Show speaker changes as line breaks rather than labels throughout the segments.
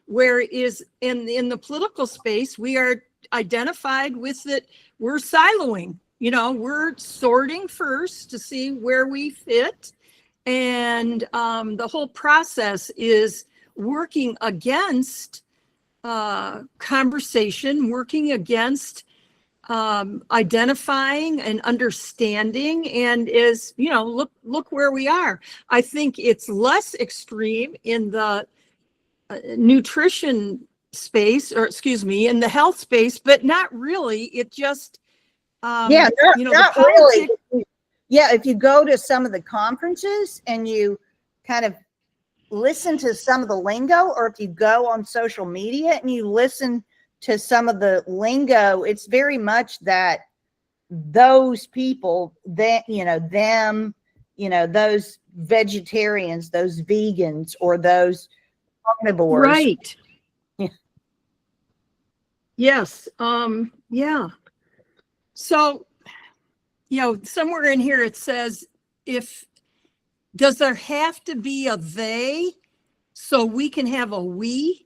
Whereas in the political space, we are identified with that we're siloing. We're sorting first to see where we fit. And the whole process is working against conversation, working against identifying and understanding, and look where we are. I think it's less extreme in the nutrition space, or excuse me, in the health space, but not really. It just
not really. Yeah, if you go to some of the conferences and you kind of listen to some of the lingo, or if you go on social media and you listen to some of the lingo, it's very much that those people, that those vegetarians, those vegans, or those carnivores,
right? Yeah. Yes. Yeah. So, somewhere in here it says, does there have to be a they so we can have a we?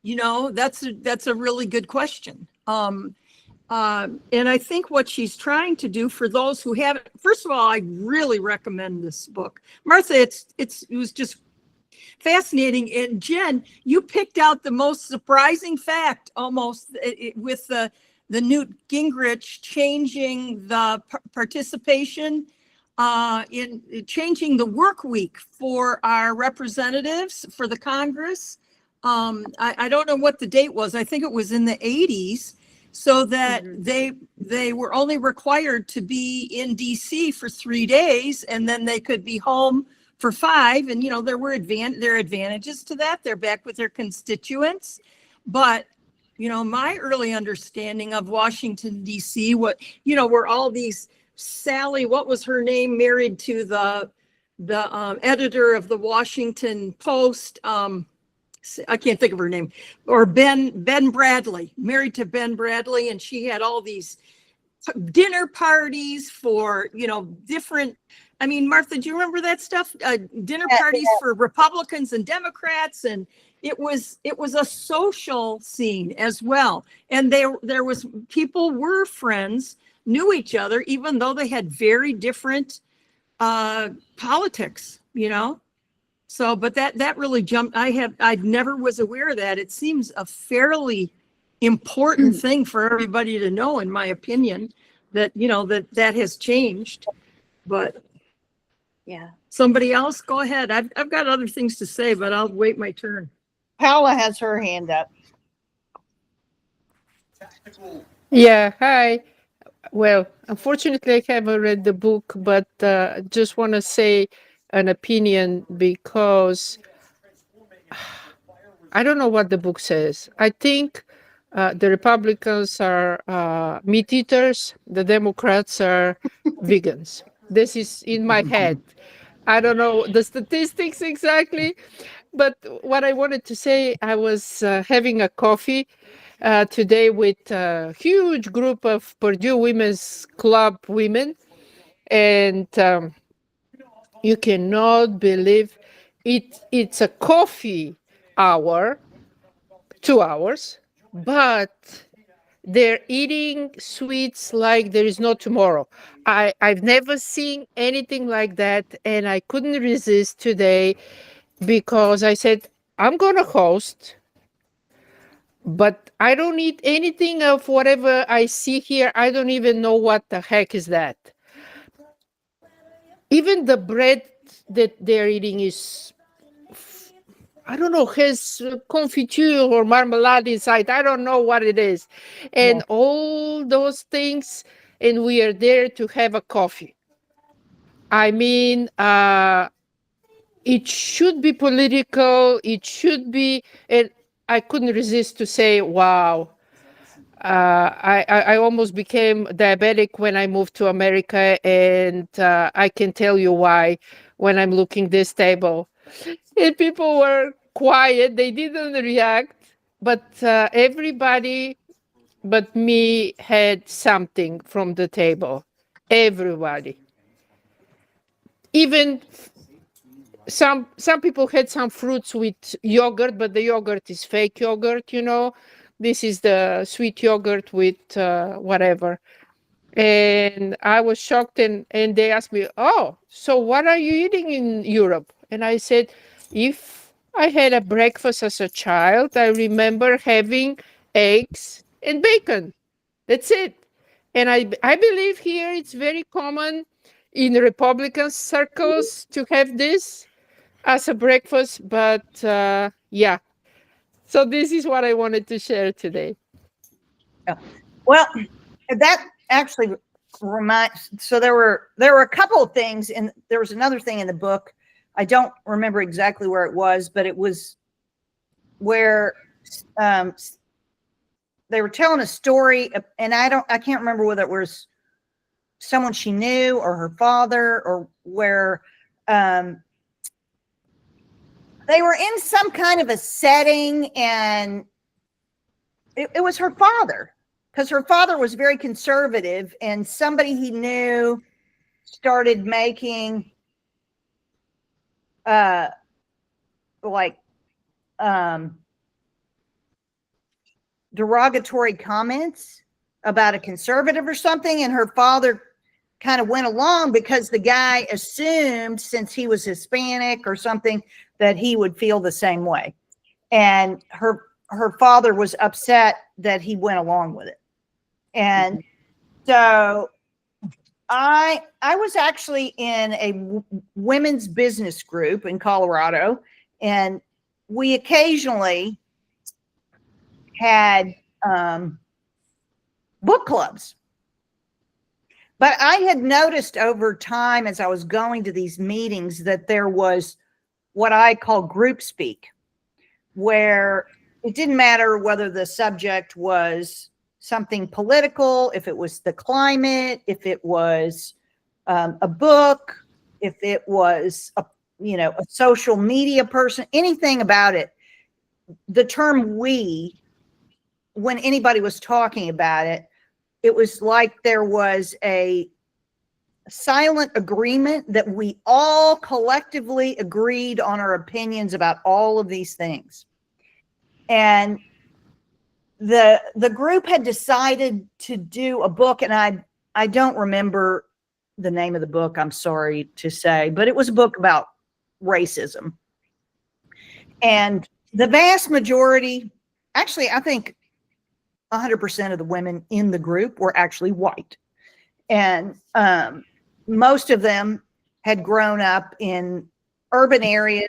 That's a really good question. And I think what she's trying to do, for those who haven't, first of all, I really recommend this book. Martha, it was just fascinating. And Jen, you picked out the most surprising fact almost with the Newt Gingrich changing the participation in changing the work week for our representatives for the Congress. I don't know what the date was. I think it was in the 80s, so that they were only required to be in DC for 3 days, and then they could be home for 5. And there are advantages to that. They're back with their constituents. But my early understanding of Washington D.C., were all these Sally, what was her name, married to the editor of the Washington Post. I can't think of her name, or Ben Bradley, married to Ben Bradley, and she had all these dinner parties for different. I mean, Martha, do you remember that stuff? Dinner parties for Republicans and Democrats, and it was a social scene as well. And there was people were friends, knew each other, even though they had very different politics. So, but that really jumped. I never was aware of that. It seems a fairly important thing for everybody to know, in my opinion, that that has changed. But
yeah,
somebody else, go ahead. I've got other things to say, but I'll wait my turn.
Paula has her hand up.
Yeah, hi. Well, unfortunately, I haven't read the book, but just want to say an opinion, because I don't know what the book says. I think the Republicans are meat eaters, the Democrats are vegans. This is in my head. I don't know the statistics exactly, but what I wanted to say, I was having a coffee today with a huge group of Purdue Women's Club women, and you cannot believe it. It's a coffee hour, 2 hours, but they're eating sweets like there is no tomorrow. I've never seen anything like that, and I couldn't resist today, because I said, I'm going to host, but I don't eat anything of whatever I see here. I don't even know what the heck is that. Even the bread that they're eating is, I don't know, has confiture or marmalade inside. I don't know what it is. And all those things, and we are there to have a coffee. I mean, it should be political. It should be, and I couldn't resist to say, wow. I almost became diabetic when I moved to America, and I can tell you why when I'm looking this table. And people were quiet, they didn't react, but everybody but me had something from the table. Everybody. Even some people had some fruits with yogurt, but the yogurt is fake yogurt, you know. This is the sweet yogurt with whatever. And I was shocked, and they asked me, oh, so what are you eating in Europe? And I said, if I had a breakfast as a child, I remember having eggs and bacon. That's it. And I believe here it's very common in Republican circles to have this as a breakfast. But yeah, so this is what I wanted to share today.
Well, that actually reminds. So there were a couple of things, and there was another thing in the book. I don't remember exactly where it was, but it was where they were telling a story, and I can't remember whether it was someone she knew or her father, or where they were in some kind of a setting, and it was her father, because her father was very conservative, and somebody he knew started making derogatory comments about a conservative or something, and her father kind of went along because the guy assumed, since he was Hispanic or something, that he would feel the same way, and her father was upset that he went along with it. And so I was actually in a women's business group in Colorado, and we occasionally had book clubs. But I had noticed over time, as I was going to these meetings, that there was what I call group speak, where it didn't matter whether the subject was something political, if it was the climate, if it was a book, if it was a social media person, anything about it. The term "we," when anybody was talking about it, it was like there was a silent agreement that we all collectively agreed on our opinions about all of these things. And the group had decided to do a book, and I don't remember the name of the book, I'm sorry to say, but it was a book about racism. And the vast majority, actually, I think 100% of the women in the group were actually white. And most of them had grown up in urban areas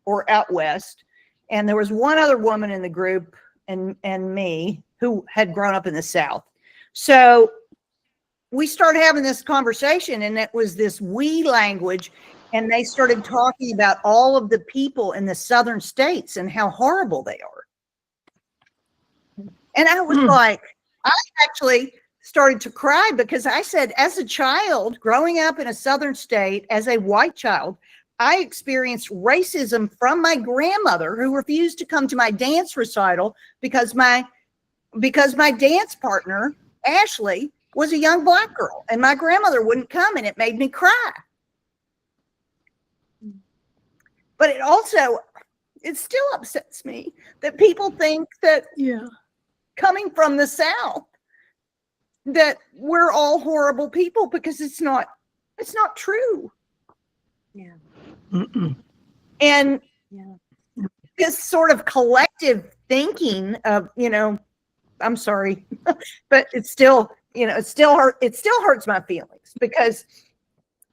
or out west. And there was one other woman in the group, and me, who had grown up in the South. So we started having this conversation, and it was this "we" language, and they started talking about all of the people in the southern states and how horrible they are. And I was like, I actually started to cry, because I said, as a child growing up in a southern state, as a white child, I experienced racism from my grandmother, who refused to come to my dance recital because my dance partner, Ashley, was a young black girl, and my grandmother wouldn't come, and it made me cry. But it still upsets me that people think that coming from the South, that we're all horrible people, because it's not true.
Yeah.
And this sort of collective thinking of, I'm sorry, but it still hurts my feelings, because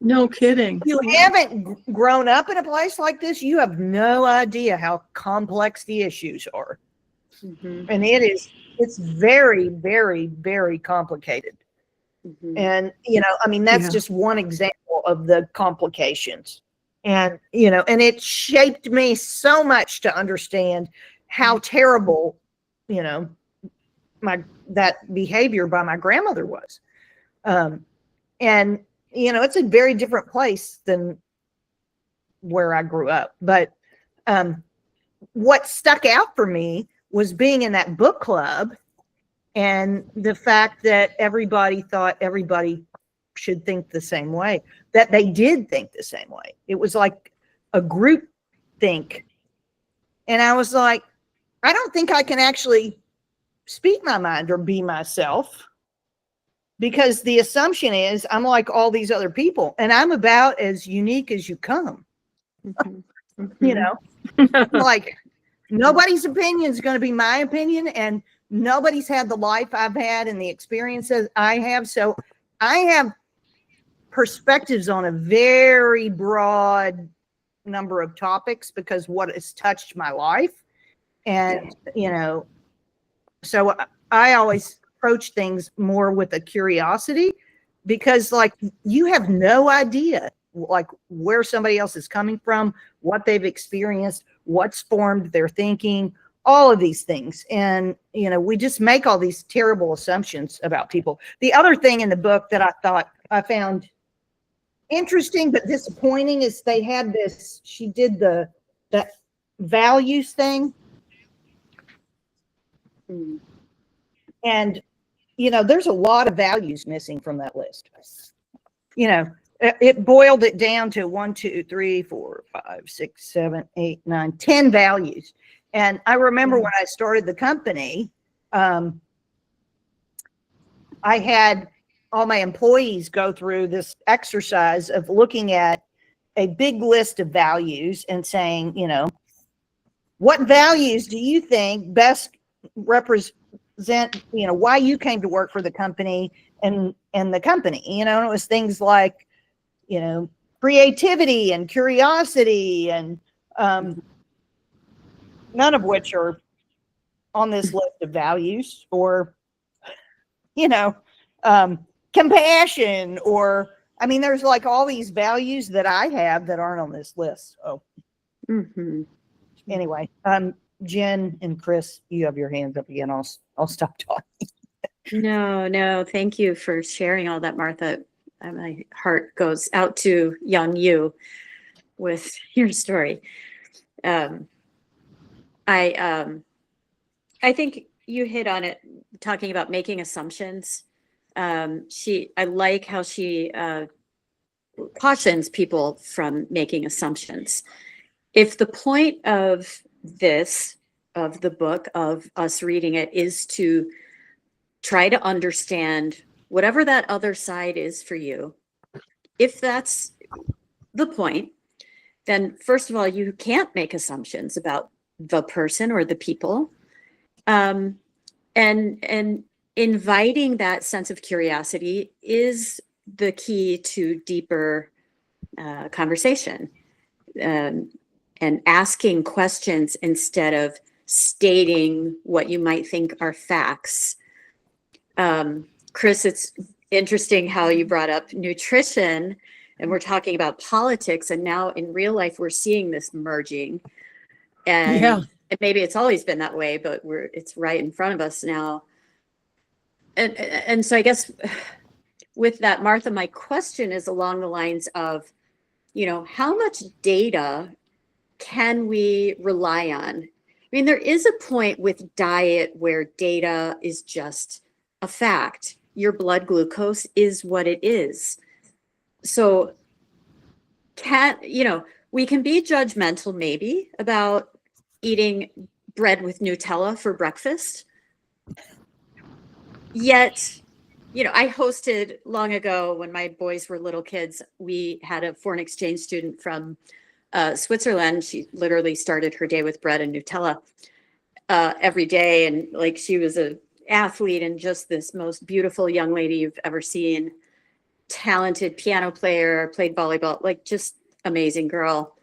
No kidding.
you haven't grown up in a place like this. You have no idea how complex the issues are.
Mm-hmm.
And it's very, very, very complicated.
Mm-hmm.
And, that's just one example of the complications. And, and it shaped me so much to understand how terrible, that behavior by my grandmother was. And, it's a very different place than where I grew up. But what stuck out for me was being in that book club, and the fact that everybody thought everybody should think the same way, that they did think the same way. It was like a group think. And I was like, I don't think I can actually speak my mind or be myself, because the assumption is I'm like all these other people, and I'm about as unique as you come. You know, like nobody's opinion is going to be my opinion, and nobody's had the life I've had and the experiences I have. So I have perspectives on a very broad number of topics because what has touched my life. And, you know, so I always approach things more with a curiosity, because like you have no idea like where somebody else is coming from, what they've experienced, what's formed their thinking, all of these things. And, you know, we just make all these terrible assumptions about people. The other thing in the book that I thought I found interesting but disappointing is they had this, she did that values thing. And, you know, there's a lot of values missing from that list. You know, it boiled it down to 1, 2, 3, 4, 5, 6, 7, 8, 9, 10 values. And I remember when I started the company, I had all my employees go through this exercise of looking at a big list of values and saying, you know, what values do you think best represent, you know, why you came to work for the company and the company, you know. And it was things like, you know, creativity and curiosity, and none of which are on this list of values, or, you know, compassion, or, I mean, there's like all these values that I have that aren't on this list. So anyway, Jen and Chris, you have your hands up again. I'll stop talking.
No, thank you for sharing all that, Martha. My heart goes out to young you with your story. I think you hit on it, talking about making assumptions. I like how she cautions people from making assumptions. If the point of the book, of us reading it, is to try to understand whatever that other side is for you, if that's the point, then first of all, you can't make assumptions about the person or the people. And inviting that sense of curiosity is the key to deeper conversation, and asking questions instead of stating what you might think are facts. Chris, it's interesting how you brought up nutrition, and we're talking about politics, and now in real life we're seeing this merging. And maybe it's always been that way, but it's right in front of us now. And so I guess with that, Martha, my question is along the lines of, you know, how much data can we rely on? I mean, there is a point with diet where data is just a fact. Your blood glucose is what it is. So we can be judgmental maybe about eating bread with Nutella for breakfast. Yet, you know, I hosted long ago when my boys were little kids, we had a foreign exchange student from Switzerland. She literally started her day with bread and Nutella every day. And like, she was an athlete and just this most beautiful young lady you've ever seen. Talented piano player, played volleyball, like just amazing girl.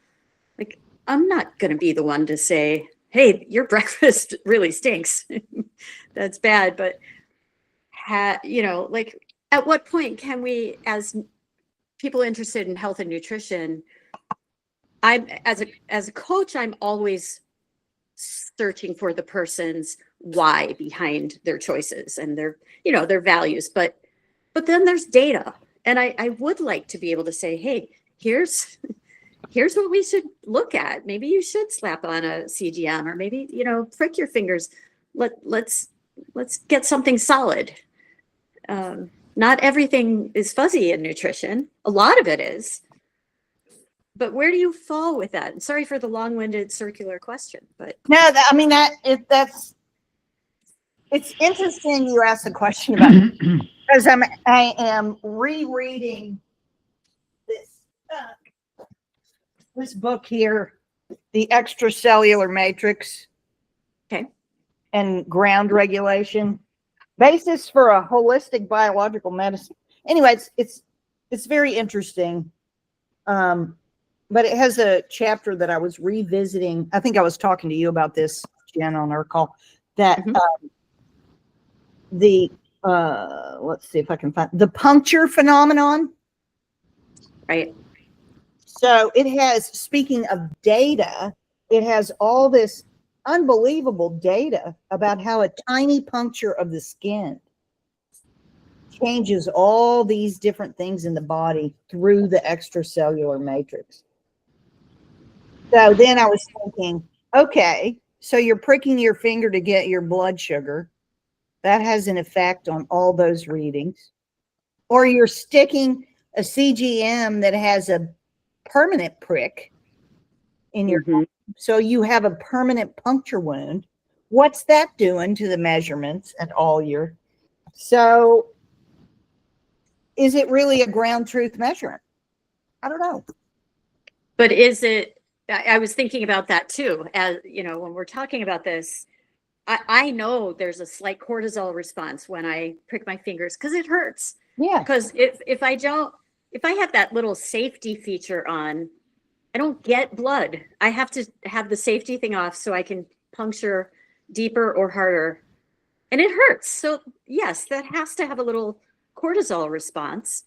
Like, I'm not going to be the one to say, hey, your breakfast really stinks. That's bad. But, you know, like, at what point can we, as people interested in health and nutrition, as a coach, I'm always searching for the person's why behind their choices and their, you know, their values. But then there's data. And I would like to be able to say, hey, here's what we should look at. Maybe you should slap on a CGM, or maybe, you know, prick your fingers. Let's get something solid. Not everything is fuzzy in nutrition. A lot of it is. But where do you fall with that? And sorry for the long-winded circular question, but
No, I mean, it's interesting you asked the question about, because I am rereading this book here, The Extracellular Matrix.
Okay.
And Ground Regulation, Basis for a Holistic Biological Medicine. Anyway, it's very interesting. But it has a chapter that I was revisiting. I think I was talking to you about this, Jen, on our call, that let's see if I can find the puncture phenomenon.
right.
So it has, speaking of data, it has all this unbelievable data about how a tiny puncture of the skin changes all these different things in the body through the extracellular matrix. So then I was thinking, okay, so you're pricking your finger to get your blood sugar. That has an effect on all those readings. Or you're sticking a CGM that has a permanent prick in your, so you have a permanent puncture wound. What's that doing to the measurements and all your, so is it really a ground truth measurement? I don't know.
But is it, I was thinking about that too, as you know, when we're talking about this, I know there's a slight cortisol response when I prick my fingers because it hurts.
Yeah.
Because if I have that little safety feature on, I don't get blood. I have to have the safety thing off so I can puncture deeper or harder. And it hurts. So yes, that has to have a little cortisol response.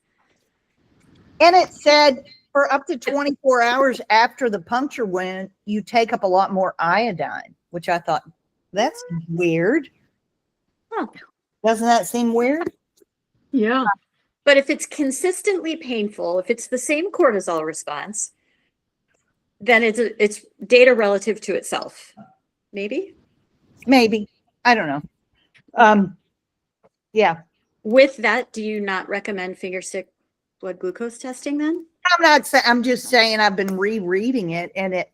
And it said for up to 24 hours after the puncture wound, you take up a lot more iodine, which I thought, that's weird.
Huh.
Doesn't that seem weird?
Yeah.
But if it's consistently painful, if it's the same cortisol response, then it's data relative to itself. Maybe.
Maybe. I don't know. Yeah.
With that, do you not recommend finger stick blood glucose testing then?
I'm not saying, I'm just saying I've been rereading it, and it,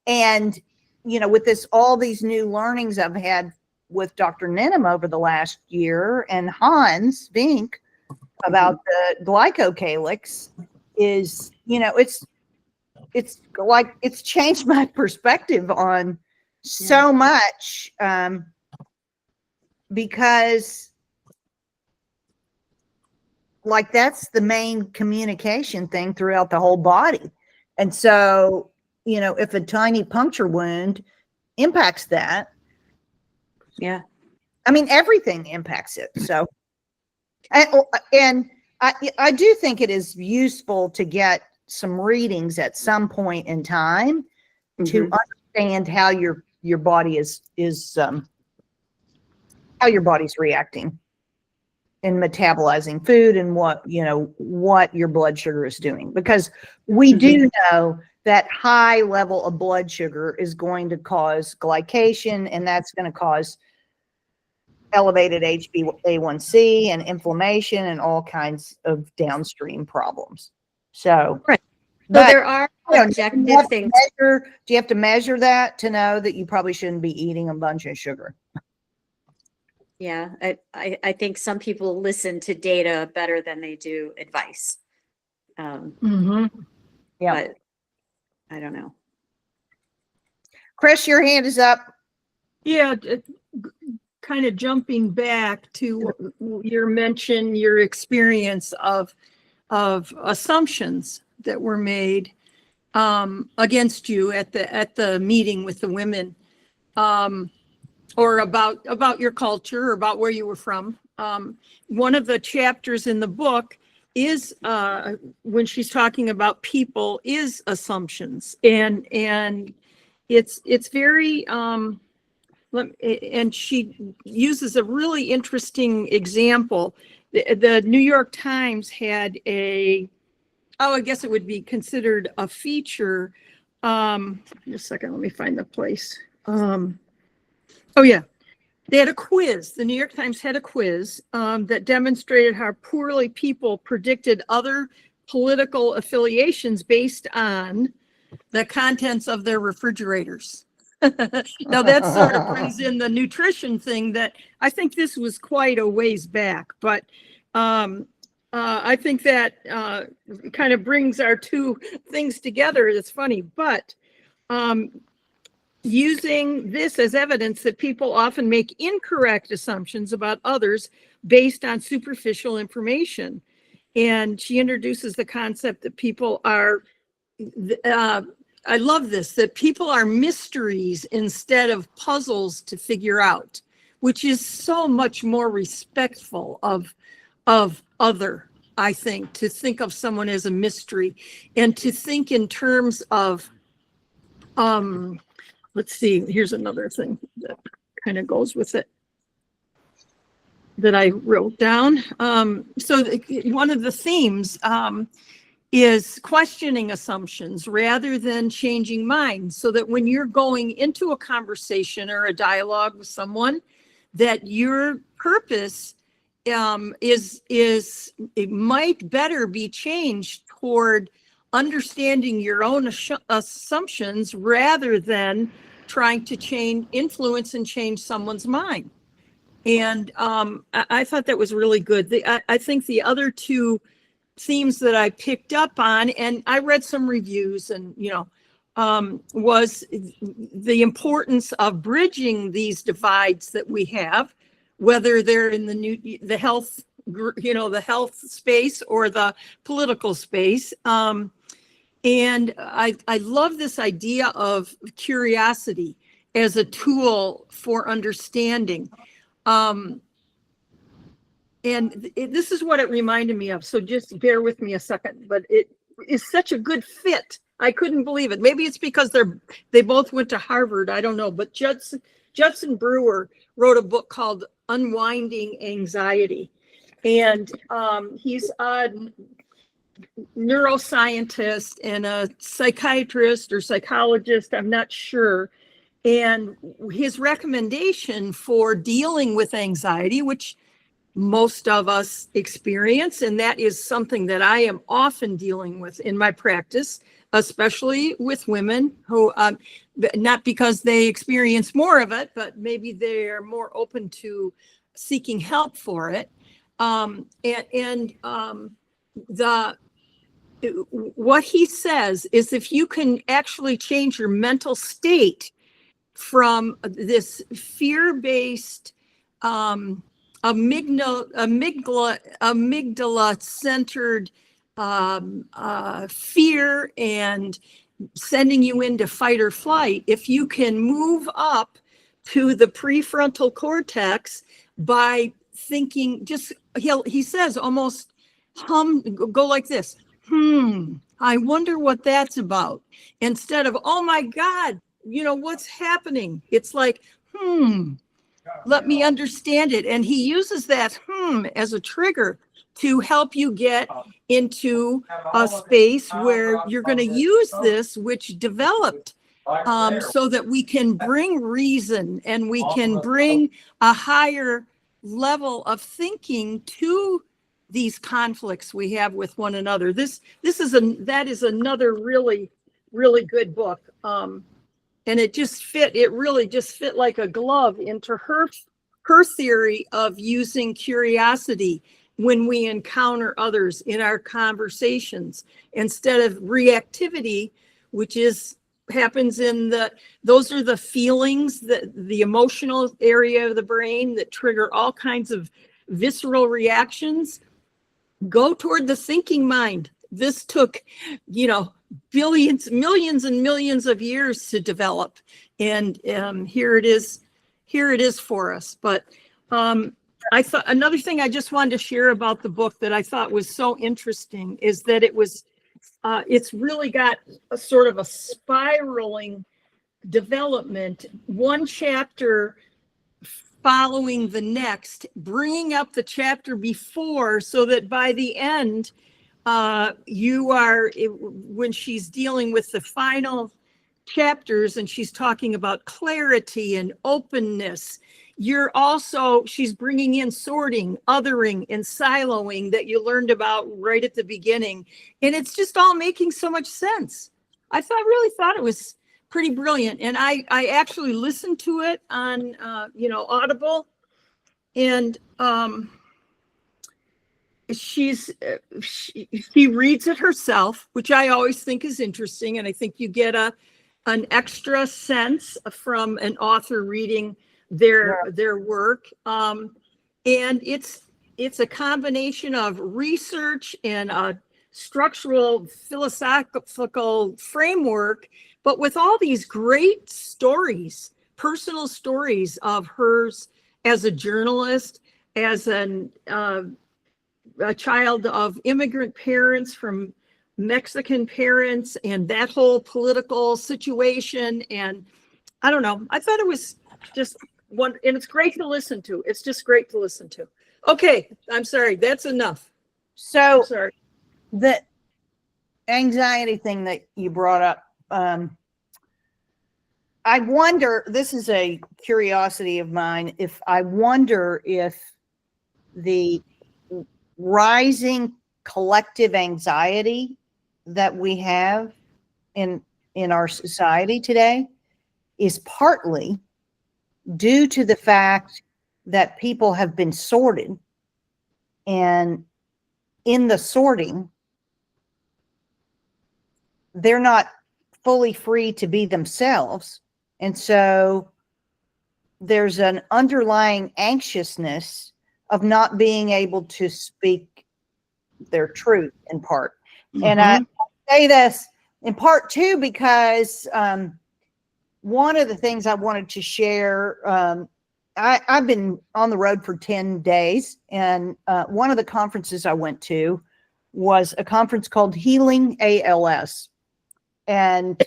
and with this, all these new learnings I've had with Dr. Ninham over the last year and Hans Vink about the glycocalyx is, it's like, it's changed my perspective on so much, because like that's the main communication thing throughout the whole body. And so, if a tiny puncture wound impacts that,
Yeah.
I mean, everything impacts it. So, and I do think it is useful to get some readings at some point in time to understand how your body is how your body's reacting and metabolizing food, and what your blood sugar is doing, because we do know that high level of blood sugar is going to cause glycation, and that's going to cause elevated HbA1c and inflammation and all kinds of downstream problems. So,
right. So
but
there are objective things.
Do you have to measure that to know that you probably shouldn't be eating a bunch of sugar?
Yeah, I think some people listen to data better than they do advice.
Yeah.
But I don't know.
Chris, your hand is up.
Yeah. Kind of jumping back to your mention, your experience of assumptions that were made against you at the meeting with the women, or about your culture, or about where you were from. One of the chapters in the book is when she's talking about people is assumptions, and it's very and she uses a really interesting example. The New York Times had I guess it would be considered a feature. Just a second, let me find the place. Oh yeah, they had a quiz. The New York Times had a quiz that demonstrated how poorly people predicted other political affiliations based on the contents of their refrigerators. Now that sort of brings in the nutrition thing that I think this was quite a ways back, but I think that kind of brings our two things together. It's funny, but using this as evidence that people often make incorrect assumptions about others based on superficial information. And she introduces the concept that people are, I love this, that people are mysteries instead of puzzles to figure out, which is so much more respectful of other, I think, to think of someone as a mystery and to think in terms of, let's see, here's another thing that kind of goes with it that I wrote down. So one of the themes is questioning assumptions rather than changing minds, so that when you're going into a conversation or a dialogue with someone, that your purpose it might better be changed toward understanding your own assumptions rather than trying to influence and change someone's mind. And I thought that was really good. I think the other two themes that I picked up on, and I read some reviews, and was the importance of bridging these divides that we have, whether they're in the health, the health space or the political space. And I love this idea of curiosity as a tool for understanding. And this is what it reminded me of. So just bear with me a second, but it is such a good fit. I couldn't believe it. Maybe it's because they both went to Harvard. I don't know. But Judson Brewer wrote a book called Unwinding Anxiety. And he's a neuroscientist and a psychiatrist or psychologist, I'm not sure. And his recommendation for dealing with anxiety, which most of us experience, and that is something that I am often dealing with in my practice, especially with women who, not because they experience more of it, but maybe they're more open to seeking help for it. What he says is, if you can actually change your mental state from this fear-based, amygdala-centered fear and sending you into fight or flight, if you can move up to the prefrontal cortex by thinking, he says almost go like this, I wonder what that's about, instead of, oh my God, what's happening? It's like, let me understand it. And he uses that as a trigger to help you get into a space where you're going to use this, which developed so that we can bring reason and we can bring a higher level of thinking to these conflicts we have with one another. That is another really, really good book. And it really just fit like a glove into her theory of using curiosity when we encounter others in our conversations, instead of reactivity, which happens those are the feelings, the emotional area of the brain that trigger all kinds of visceral reactions. Go toward the thinking mind. This took, billions, millions and millions of years to develop. And here it is for us. But I thought another thing I just wanted to share about the book that I thought was so interesting is that it's really got a sort of a spiraling development, one chapter following the next, bringing up the chapter before, so that by the end, when she's dealing with the final chapters, and she's talking about clarity and openness. She's bringing in sorting, othering, and siloing that you learned about right at the beginning. And it's just all making so much sense. Really thought it was pretty brilliant. And I actually listened to it on, Audible. And she reads it herself, which I always think is interesting. And I think you get an extra sense from an author reading their work. And it's a combination of research and a structural philosophical framework, but with all these great stories, personal stories of hers as a journalist, as a child of immigrant parents from Mexican parents, and that whole political situation. And I don't know, I thought it was just one, and it's great to listen to. It's just great to listen to. Okay, I'm sorry, that's enough.
So
I'm sorry.
The anxiety thing that you brought up, I wonder, this is a curiosity of mine, if the rising collective anxiety that we have in our society today is partly due to the fact that people have been sorted, and in the sorting, they're not fully free to be themselves. And so there's an underlying anxiousness of not being able to speak their truth in part. And I say this in part too, because one of the things I wanted to share, I've been on the road for 10 days, and one of the conferences I went to was a conference called Healing ALS. And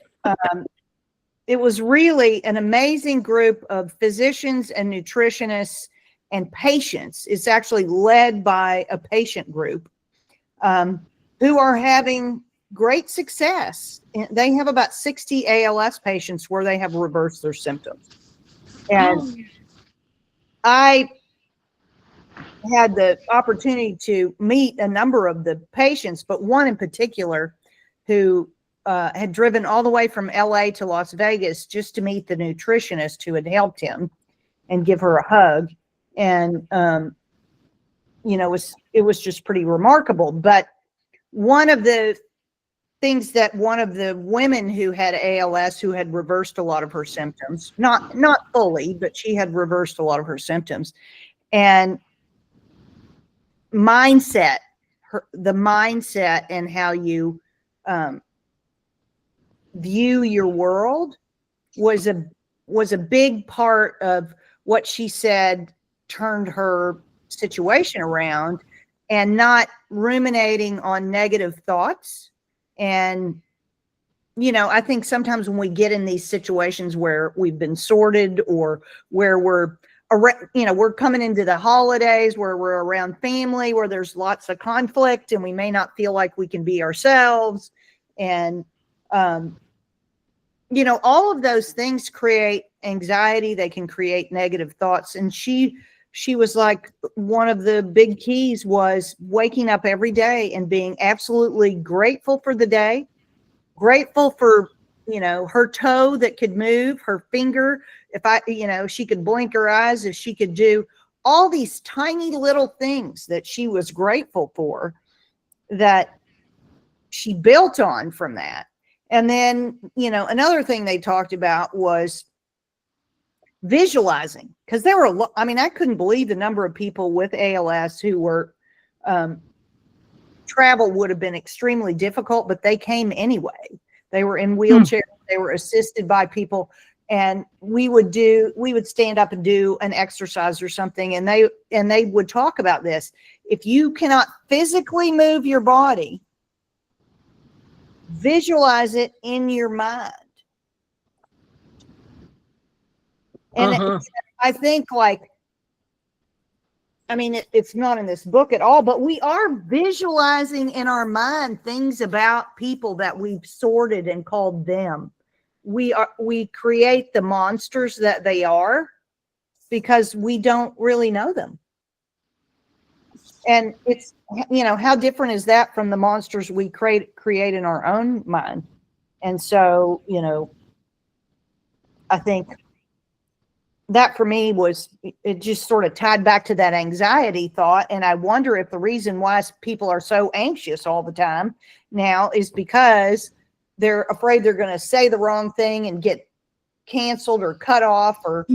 it was really an amazing group of physicians and nutritionists and patients. It's actually led by a patient group who are having great success. They have about 60 ALS patients where they have reversed their symptoms. And I had the opportunity to meet a number of the patients, but one in particular who had driven all the way from LA to Las Vegas just to meet the nutritionist who had helped him and give her a hug. And, it was just pretty remarkable. But one of the things that one of the women who had ALS, who had reversed a lot of her symptoms, not fully, but she had reversed a lot of her symptoms, and the mindset and how you view your world was a big part of what she said turned her situation around, and not ruminating on negative thoughts. And I think sometimes when we get in these situations where we've been sorted, or where we're coming into the holidays, where we're around family, where there's lots of conflict, and we may not feel like we can be ourselves. And, all of those things create anxiety. They can create negative thoughts. And she was like, one of the big keys was waking up every day and being absolutely grateful for the day, grateful for, her toe that could move, her finger, if she could blink her eyes, if she could do all these tiny little things that she was grateful for, that she built on from that. And then, another thing they talked about was visualizing, because there were I couldn't believe the number of people with ALS who were travel would have been extremely difficult, but they came anyway. They were in wheelchairs, they were assisted by people, and we would stand up and do an exercise or something, and they would talk about this. If you cannot physically move your body, visualize it in your mind. And I think, it's not in this book at all, but we are visualizing in our mind things about people that we've sorted and called them. we create the monsters that they are because we don't really know them. And it's, how different is that from the monsters we create in our own mind? And so, I think that for me it just sort of tied back to that anxiety thought. And I wonder if the reason why people are so anxious all the time now is because they're afraid they're going to say the wrong thing and get canceled or cut off, or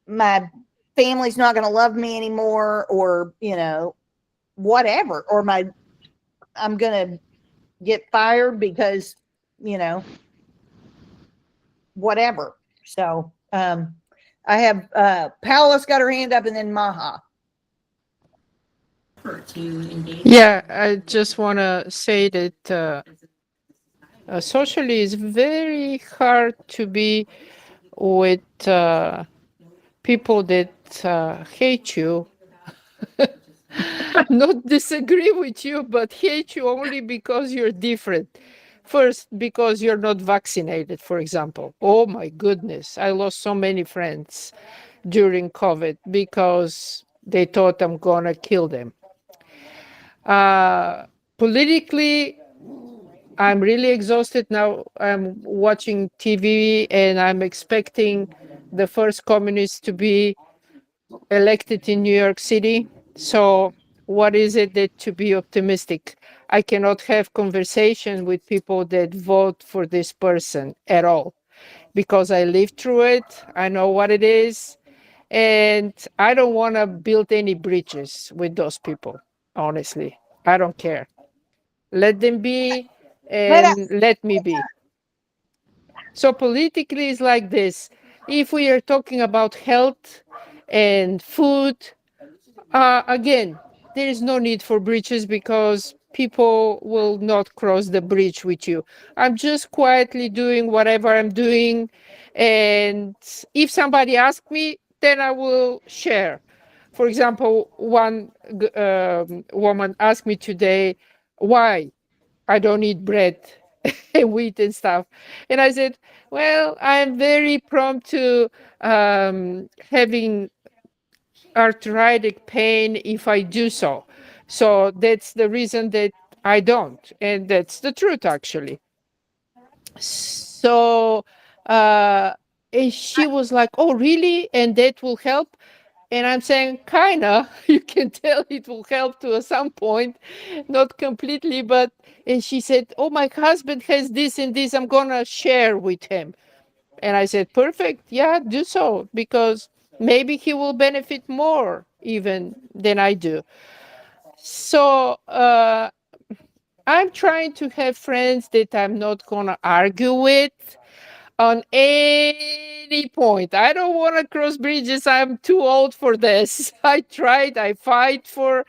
my family's not going to love me anymore, or, whatever, or I'm going to get fired because, whatever. So, I have, Paola's got her hand up, and then Maha.
Yeah, I just want to say that socially it's very hard to be with people that hate you, not disagree with you, but hate you only because you're different. First, because you're not vaccinated, for example. Oh my goodness, I lost so many friends during COVID because they thought I'm gonna kill them. Politically, I'm really exhausted now. I'm watching TV and I'm expecting the first communist to be elected in New York City. So what is it that to be optimistic? I cannot have conversation with people that vote for this person at all, because I lived through it. I know what it is. And I don't want to build any bridges with those people. Honestly, I don't care. Let them be and let me be. So politically it's like this. If we are talking about health and food, again, there is no need for bridges because people will not cross the bridge with you. I'm just quietly doing whatever I'm doing. And if somebody asks me, then I will share. For example, one woman asked me today why I don't eat bread and wheat and stuff. And I said, well, I'm very prone to having arthritic pain if I do so. So that's the reason that I don't. And that's the truth, actually. So and she was like, oh, really? And that will help? And I'm saying, kinda. You can tell it will help to some point, not completely, but. And she said, oh, my husband has this and this. I'm gonna share with him. And I said, perfect. Yeah, do so, because maybe he will benefit more even than I do. So I'm trying to have friends that I'm not gonna argue with on any point. I don't want to cross bridges. I'm too old for this. I tried. I fight for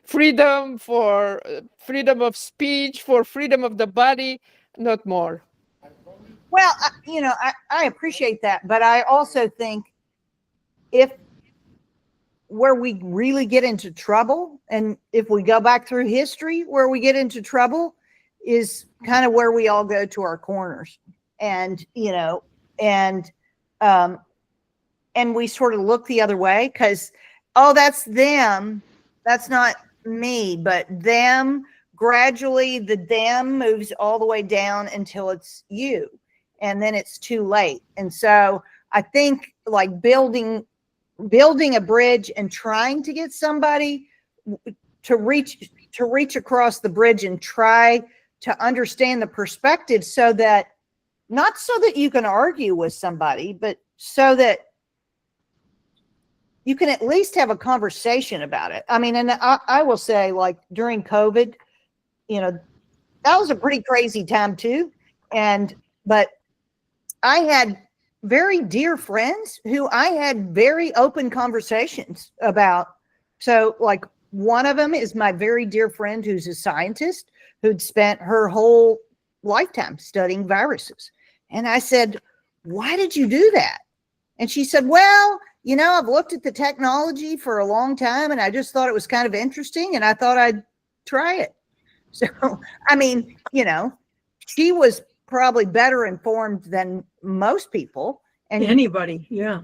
freedom of speech, for freedom of the body, not more.
Well, I appreciate that, but I also think where we really get into trouble, and if we go back through history, where we get into trouble is kind of where we all go to our corners. And and we sort of look the other way because, oh, that's them, that's not me. But them, gradually the them moves all the way down until it's you, and then it's too late. And so I think like building a bridge and trying to get somebody to reach across the bridge and try to understand the perspective, so that not so that you can argue with somebody, but so that you can at least have a conversation about it. I mean, and I will say, like during COVID, that was a pretty crazy time too. But I had very dear friends who I had very open conversations about. So like one of them is my very dear friend who's a scientist who'd spent her whole lifetime studying viruses. And I said, why did you do that? And she said, well, I've looked at the technology for a long time and I just thought it was kind of interesting and I thought I'd try it. So, I mean, she was probably better informed than most people, and
Anybody, yeah.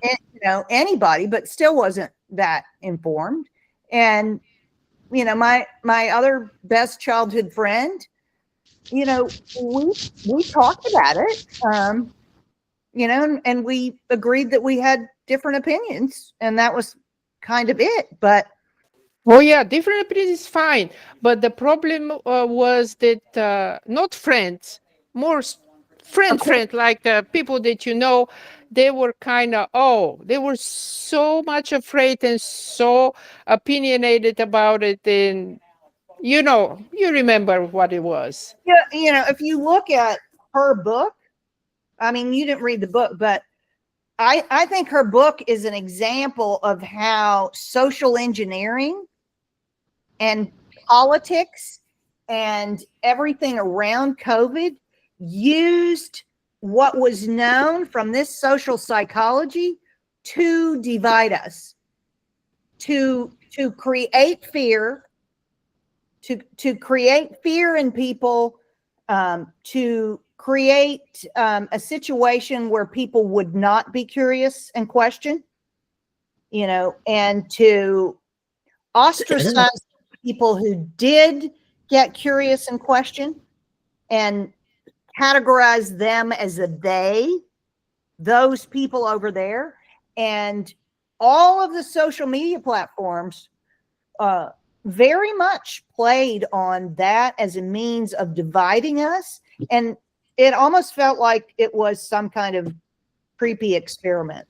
Anybody, but still wasn't that informed. And my other best childhood friend, we talked about it, and we agreed that we had different opinions, and that was kind of it. But
oh yeah, different opinions is fine, but the problem was that not friends, more friend, like people that they were kind of they were so much afraid and so opinionated about it, and you remember what it was.
yeah, if you look at her book, I mean, you didn't read the book, but I think her book is an example of how social engineering and politics and everything around COVID used what was known from this social psychology to divide us, to create fear, to create fear in people, to create a situation where people would not be curious and question, and to ostracize people who did get curious and question, and categorize them as those people over there. And all of the social media platforms very much played on that as a means of dividing us. And it almost felt like it was some kind of creepy experiment.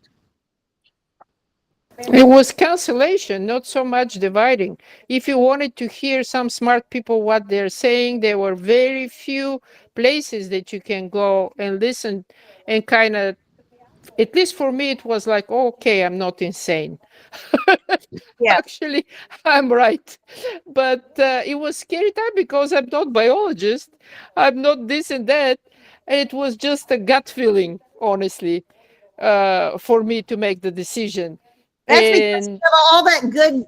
It was cancellation, not so much dividing. If you wanted to hear some smart people what they're saying, there were very few places that you can go and listen, and kind of, at least for me, it was like, okay, I'm not insane.
Yeah.
Actually, I'm right. But it was scary time because I'm not biologist. I'm not this and that. It was just a gut feeling, honestly, for me to make the decision.
That's because you have all that good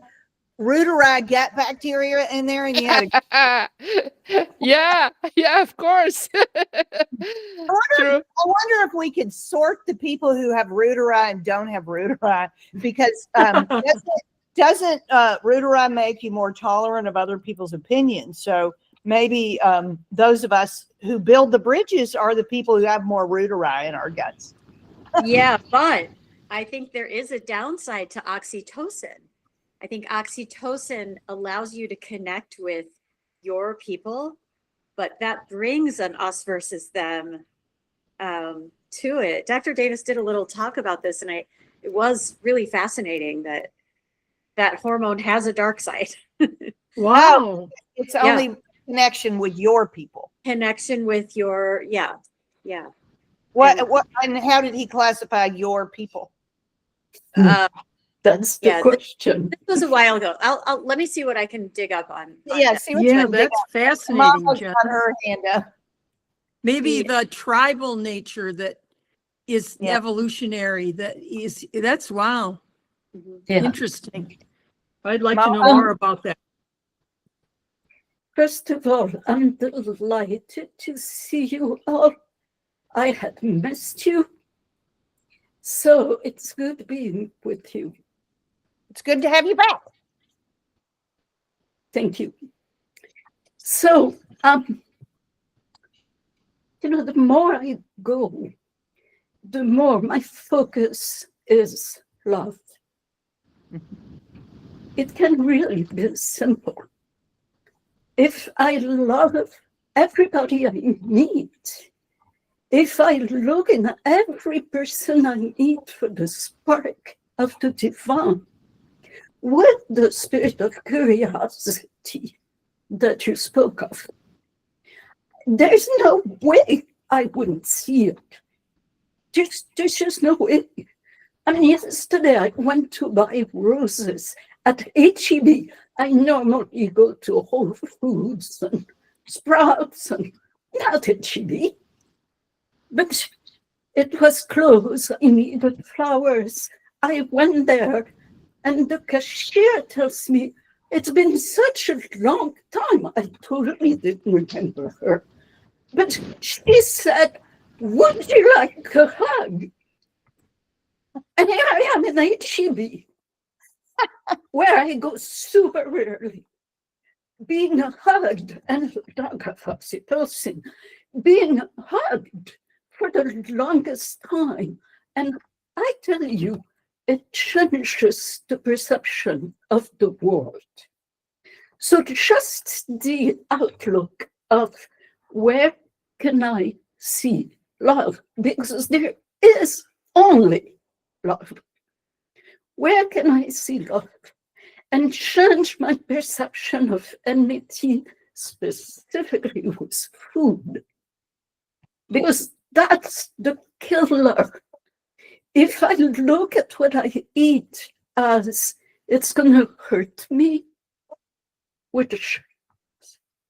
Reuteri gut bacteria in there, and you had
yeah, of course. True.
I wonder if we could sort the people who have Reuteri and don't have Reuteri, because doesn't Reuteri make you more tolerant of other people's opinions? So maybe those of us who build the bridges are the people who have more Reuteri in our guts.
Yeah, but I think there is a downside to oxytocin. I think oxytocin allows you to connect with your people, but that brings an us versus them to it. Dr. Davis did a little talk about this, and it was really fascinating that hormone has a dark side.
Wow.
It's only connection with your people.
Connection with your, yeah.
What and how did he classify your people?
That's the question.
This was a while ago. I'll let me see what I can dig up on.
Yeah,
that.
see what
Yeah, that's fascinating,
Mama's
Jen.
on her hand up.
Maybe the tribal nature that is evolutionary, that's wow.
Yeah.
Interesting. I'd like to know more about that.
First of all, I'm delighted to see you all. I had missed you. So it's good being with you.
It's good to have you back.
Thank you. So, the more I go, the more my focus is love. It can really be simple. If I love everybody I meet, if I look in every person I meet for the spark of the divine, with the spirit of curiosity that you spoke of, there's no way I wouldn't see it. There's just no way. I mean, yesterday I went to buy roses at HEB. I normally go to Whole Foods and Sprouts and not HEB. But it was closed. I needed flowers. I went there, and the cashier tells me, it's been such a long time. I totally didn't remember her. But she said, would you like a hug? And here I am in HEB, where I go super rarely, being hugged, and oxytocin, being hugged for the longest time. And I tell you, it changes the perception of the world. So just the outlook of where can I see love? Because there is only love. Where can I see love? And change my perception of enmity, specifically with food. Because that's the killer. If I look at what I eat as it's going to hurt me, which is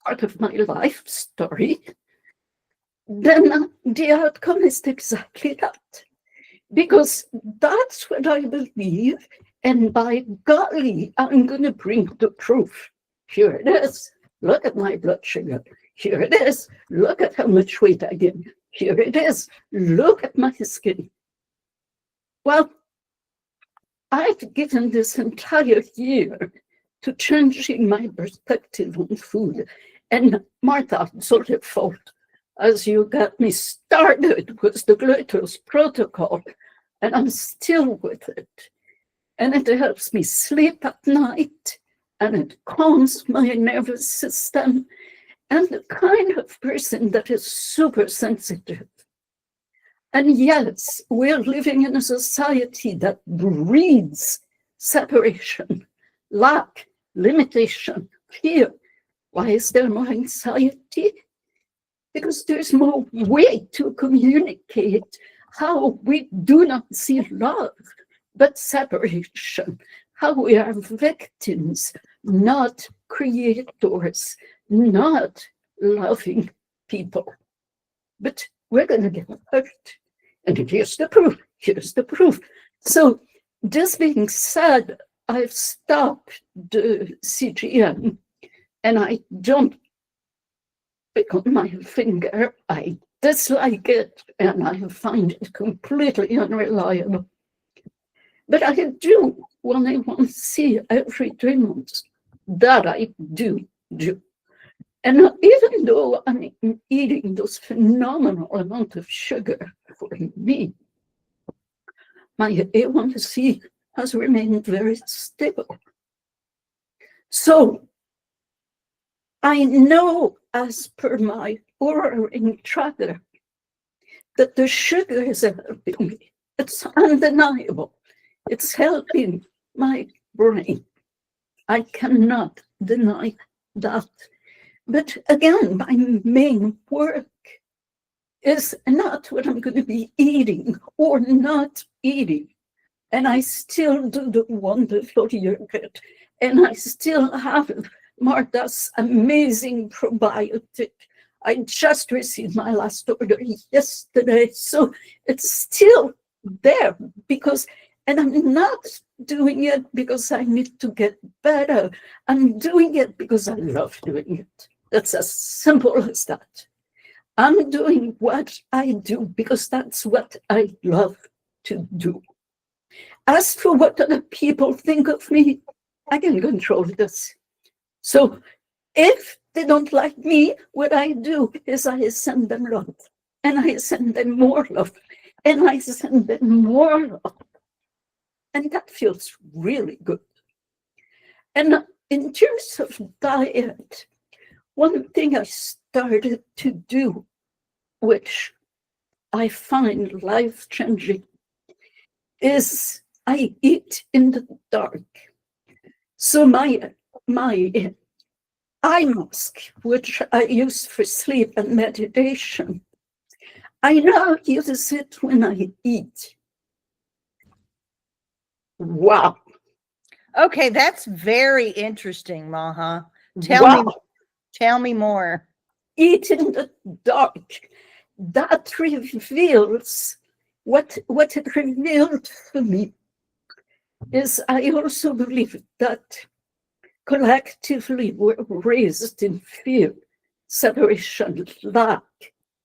part of my life story, then the outcome is exactly that. Because that's what I believe, and by golly, I'm going to bring the proof. Here it is. Look at my blood sugar. Here it is. Look at how much weight I gain. Here it is. Look at my skin. Well, I've given this entire year to changing my perspective on food. And Martha, it's all your fault. As you got me started with the glucose protocol, and I'm still with it. And it helps me sleep at night, and it calms my nervous system. And the kind of person that is super sensitive. And yes, we're living in a society that breeds separation, lack, limitation, fear. Why is there more anxiety? Because there's more way to communicate how we do not see love, but separation, how we are victims, not creators, not loving people. But we're going to get hurt. And here's the proof. Here's the proof. So this being said, I've stopped the CGM, and I don't pick on my finger. I dislike it, and I find it completely unreliable. But I do when I want to see every 3 months. That I do. And even though I'm eating those phenomenal amount of sugar for me, my A1C has remained very stable. So I know, as per my oral ring tracker, that the sugar is helping me. It's undeniable. It's helping my brain. I cannot deny that. But again, my main work is not what I'm going to be eating or not eating. And I still do the wonderful yogurt. And I still have Martha's amazing probiotic. I just received my last order yesterday. So it's still there because, and I'm not doing it because I need to get better. I'm doing it because I love doing it. It's as simple as that. I'm doing what I do because that's what I love to do. As for what other people think of me, I can control this. So if they don't like me, what I do is I send them love. And I send them more love. And I send them more love. And that feels really good. And in terms of diet, one thing I started to do, which I find life-changing, is I eat in the dark. So my eye mask, which I use for sleep and meditation, I now use it when I eat. Wow.
Okay, that's very interesting, Maha.
Wow.
Tell me more.
Eat in the dark. That reveals what it revealed for me is I also believe that collectively we're raised in fear, separation, lack,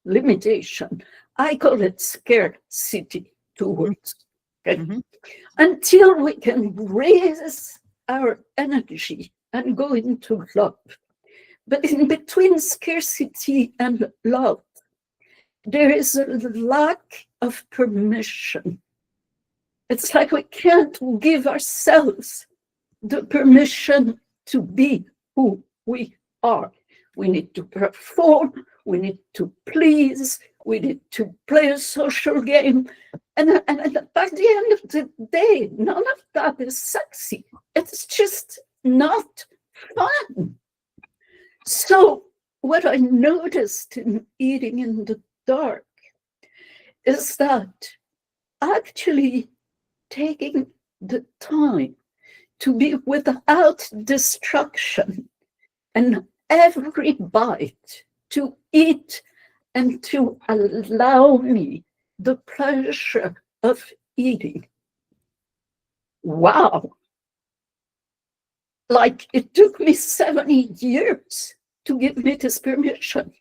limitation. I call it scarcity towards. Okay?
Mhm.
Until we can raise our energy and go into love. But in between scarcity and love, there is a lack of permission. It's like we can't give ourselves the permission to be who we are. We need to perform, we need to please, we need to play a social game. And by the end of the day, none of that is sexy. It's just not fun. So what I noticed in eating in the dark is that actually taking the time to be without distraction and every bite to eat and to allow me the pleasure of eating. Wow. Like it took me 70 years to give me this permission.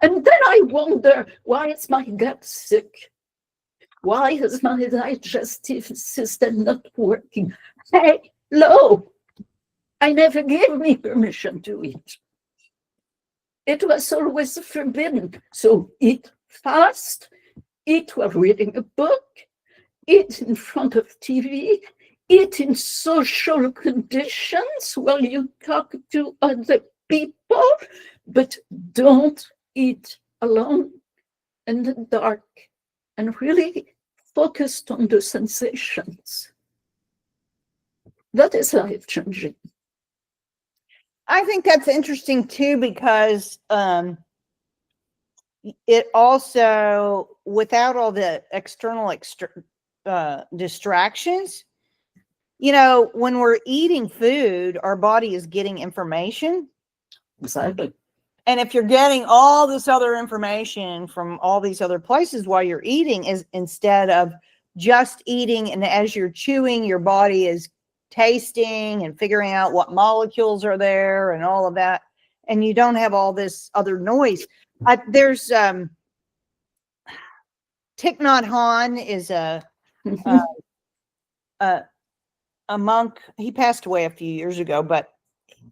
And then I wonder, why is my gut sick? Why is my digestive system not working? Hello, I never gave me permission to eat. It was always forbidden. So eat fast, eat while reading a book, eat in front of TV, eat in social conditions while you talk to other people, but don't eat alone in the dark, and really focused on the sensations. That is life-changing.
I think that's interesting too, because it also, without all the external distractions, you know, when we're eating food, our body is getting information.
Exactly.
And if you're getting all this other information from all these other places while you're eating, is instead of just eating, and as you're chewing, your body is tasting and figuring out what molecules are there and all of that, and you don't have all this other noise. There's Thich Nhat Hanh is a monk. He passed away a few years ago, but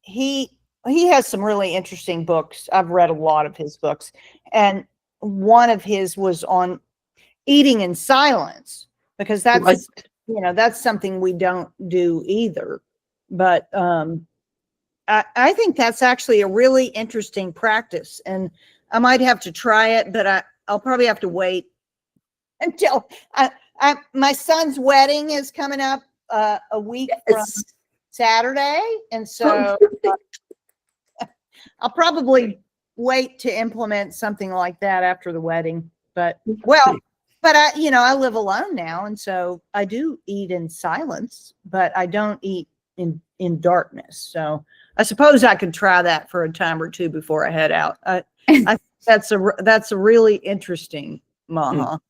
he has some really interesting books. I've read a lot of his books, and one of his was on eating in silence, because that's
Right.
you know, that's something we don't do either. But I think that's actually a really interesting practice, and I might have to try it, but I'll probably have to wait until my son's wedding is coming up a week from Saturday, and so I'll probably wait to implement something like that after the wedding. But I, you know, I live alone now, and so I do eat in silence, but I don't eat in darkness. So I suppose I could try that for a time or two before I head out. I think that's a really interesting, Maha.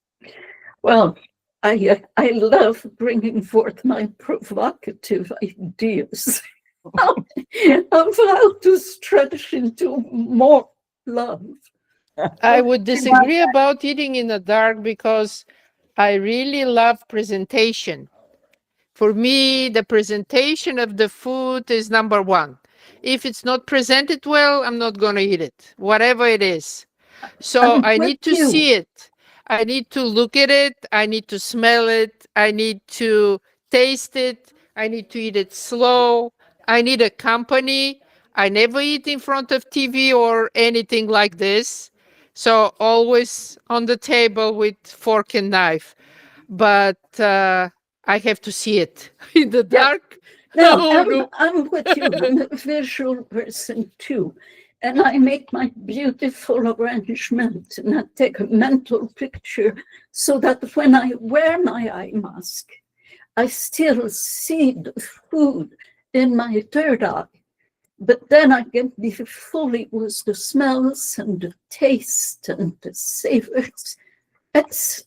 Well, I love bringing forth my provocative ideas of how to stretch into more love.
I would disagree about eating in the dark, because I really love presentation. For me, the presentation of the food is number one. If it's not presented well, I'm not going to eat it, whatever it is. So I need to see it. I need to look at it. I need to smell it. I need to taste it. I need to eat it slow. I need a company. I never eat in front of TV or anything like this. So always on the table with fork and knife. But I have to see it in the dark.
No,
No.
I'm with you. I'm a visual person too. And I make my beautiful arrangement, and I take a mental picture so that when I wear my eye mask, I still see the food in my third eye. But then I can be fully with the smells and the taste and the savors. It's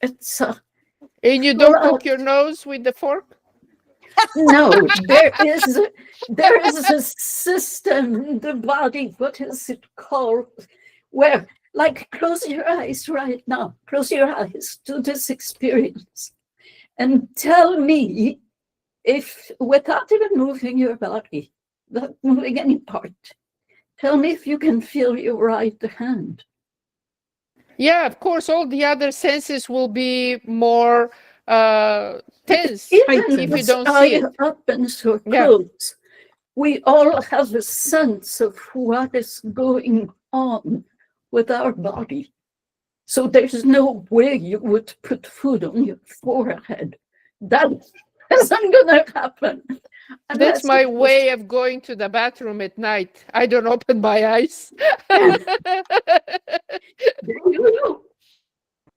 And you don't poke your nose with the fork?
no, there is a system in the body, what is it called, where Like, close your eyes right now. Close your eyes to this experience and tell me if, without even moving your body, without moving any part, tell me if you can feel your right hand.
Yeah, of course, all the other senses will be more tense
Even
if you
with
don't see
eye
it.
open or
Yeah.
closed, we all have a sense of what is going on with our body. So there's no way you would put food on your forehead. That isn't gonna happen.
That's
Unless
my
it was
way of going to the bathroom at night. I don't open my eyes.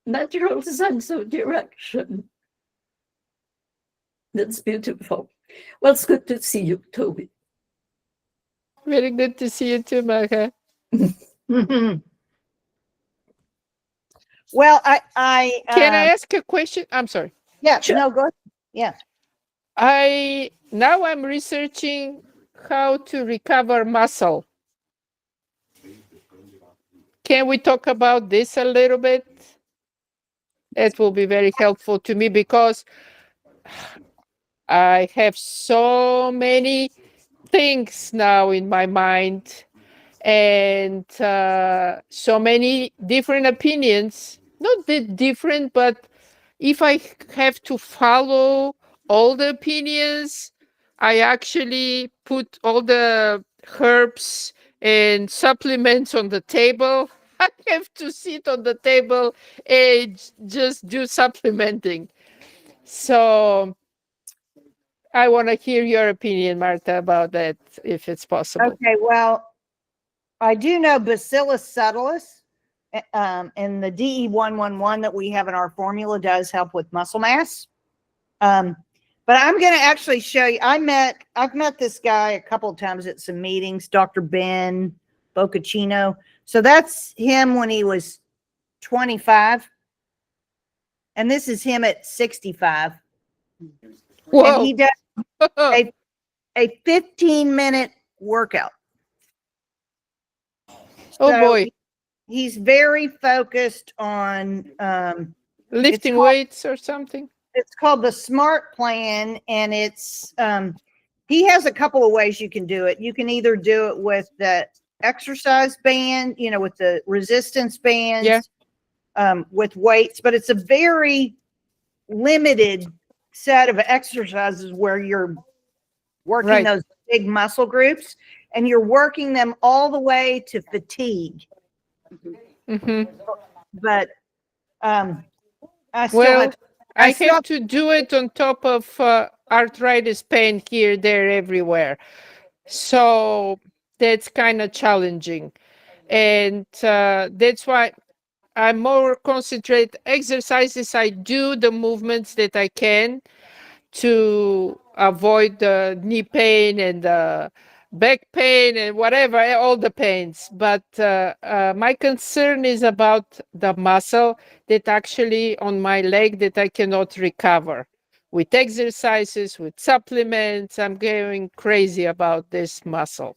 natural sense of direction. That's beautiful. Well, it's good to see you, Toby.
Very good to see you too, Martha.
Well,
Can I ask a question? I'm sorry.
yeah,
Sure.
no, go ahead. Yeah.
Now I'm researching how to recover muscle. Can we talk about this a little bit? It will be very helpful to me because I have so many things now in my mind and so many different opinions. Not that different, but if I have to follow all the opinions, I actually put all the herbs and supplements on the table. I have to sit on the table and just do supplementing. So I want to hear your opinion, Martha, about that, if it's possible.
Okay. Well, I do know Bacillus subtilis, and the DE11 that we have in our formula does help with muscle mass. But I'm going to actually show you. I've met this guy a couple of times at some meetings, Dr. Ben Bocchino. So that's him when he was 25. And this is him at 65.
Whoa.
And he does a 15-minute workout.
Oh
So
boy.
He's very focused on
Lifting
called-
weights or something?
it's called the SMART plan, and it's he has a couple of ways you can do it. You can either do it with the exercise band, with the resistance bands, with weights, but it's a very limited set of exercises where you're working those big muscle groups, and you're working them all the way to fatigue.
Mm-hmm.
But I still
I have to do it on top of arthritis pain here, there, everywhere. So that's kind of challenging. And that's why I'm more concentrate exercises. I do the movements that I can to avoid the knee pain and the back pain and whatever, all the pains. But my concern is about the muscle that actually on my leg that I cannot recover. With exercises, with supplements, I'm going crazy about this muscle.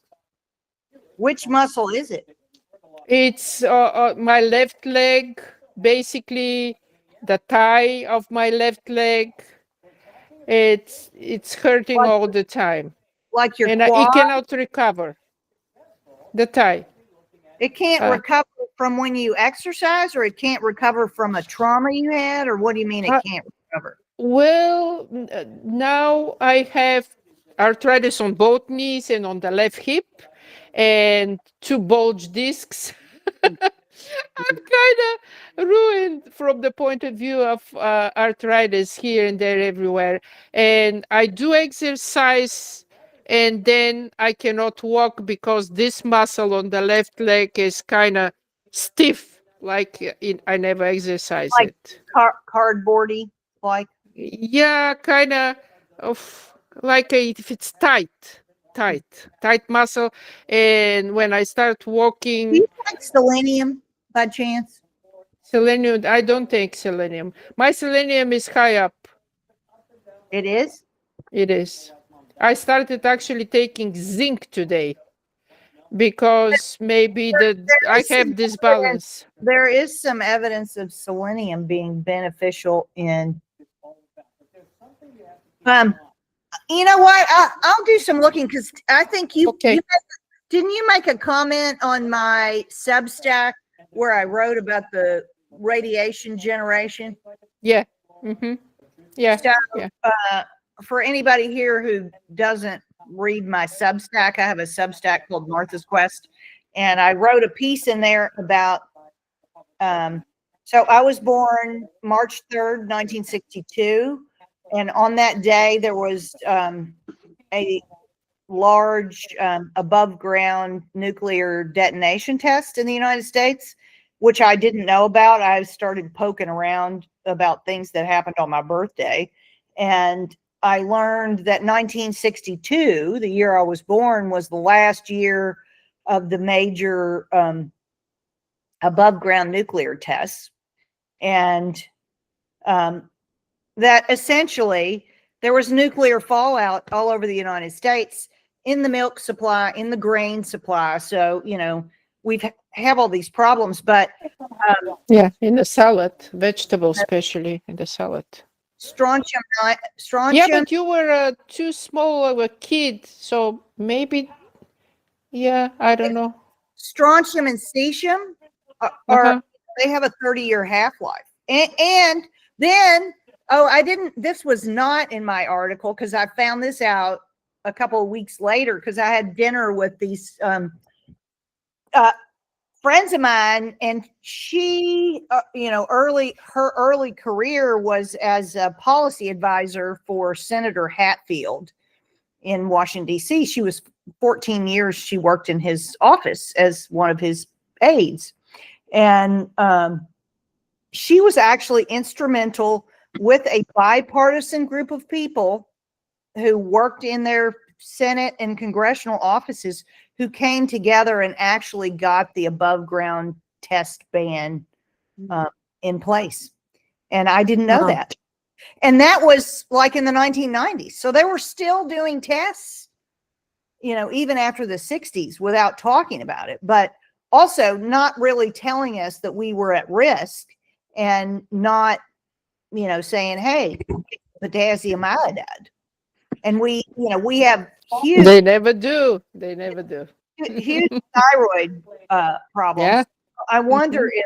Which muscle is it?
It's my left leg, basically the thigh of my left leg. It's hurting all the time.
Like your
and
quad?
it cannot recover. The thigh.
It can't recover from when you exercise, or it can't recover from a trauma you had, or what do you mean it can't recover?
Well, now I have arthritis on both knees and on the left hip and 2 bulge discs. I'm kind of ruined from the point of view of arthritis here and there everywhere. And I do exercise and then I cannot walk because this muscle on the left leg is kind of stiff, like I never exercise
Like
it.
Cardboardy, like?
Yeah, kind of like if it's tight muscle. And when I start walking.
Do you take selenium by chance?
Selenium, I don't take selenium. My selenium is high up.
It is?
It is. I started actually taking zinc today. because maybe I have this balance.
There is some evidence of selenium being beneficial in. You know what? I'll do some looking because I think
Okay.
Didn't you make a comment on my Substack where I wrote about the radiation generation?
Yeah. Mm-hmm. Yeah.
So,
Yeah.
for anybody here who doesn't read my Substack, I have a Substack called Martha's Quest, and I wrote a piece in there about. So I was born March 3rd, 1962, and on that day there was a large above ground nuclear detonation test in the United States, which I didn't know about. I started poking around about things that happened on my birthday. And I learned that 1962, the year I was born, was the last year of the major above ground nuclear tests. And that essentially there was nuclear fallout all over the United States, in the milk supply, in the grain supply. So, you know, we have all these problems, but
Yeah, in the salad, vegetables, especially in the salad.
strontium,
Yeah, but you were too small of a kid, so maybe, yeah, I don't know.
strontium and cesium are they have a 30-year half-life. And then, this was not in my article because I found this out a couple of weeks later because I had dinner with these friends of mine, and she, her early career was as a policy advisor for Senator Hatfield in Washington, D.C. She was 14 years. She worked in his office as one of his aides. And she was actually instrumental with a bipartisan group of people who worked in their Senate and congressional offices who came together and actually got the above ground test ban in place. And I didn't know that. And that was like in the 1990s. So they were still doing tests, you know, even after the 60s without talking about it, but also not really telling us that we were at risk and not, you know, saying, hey, potassium iodide. And we have huge.
They never do. They never do.
Huge thyroid problems.
Yeah.
I wonder if,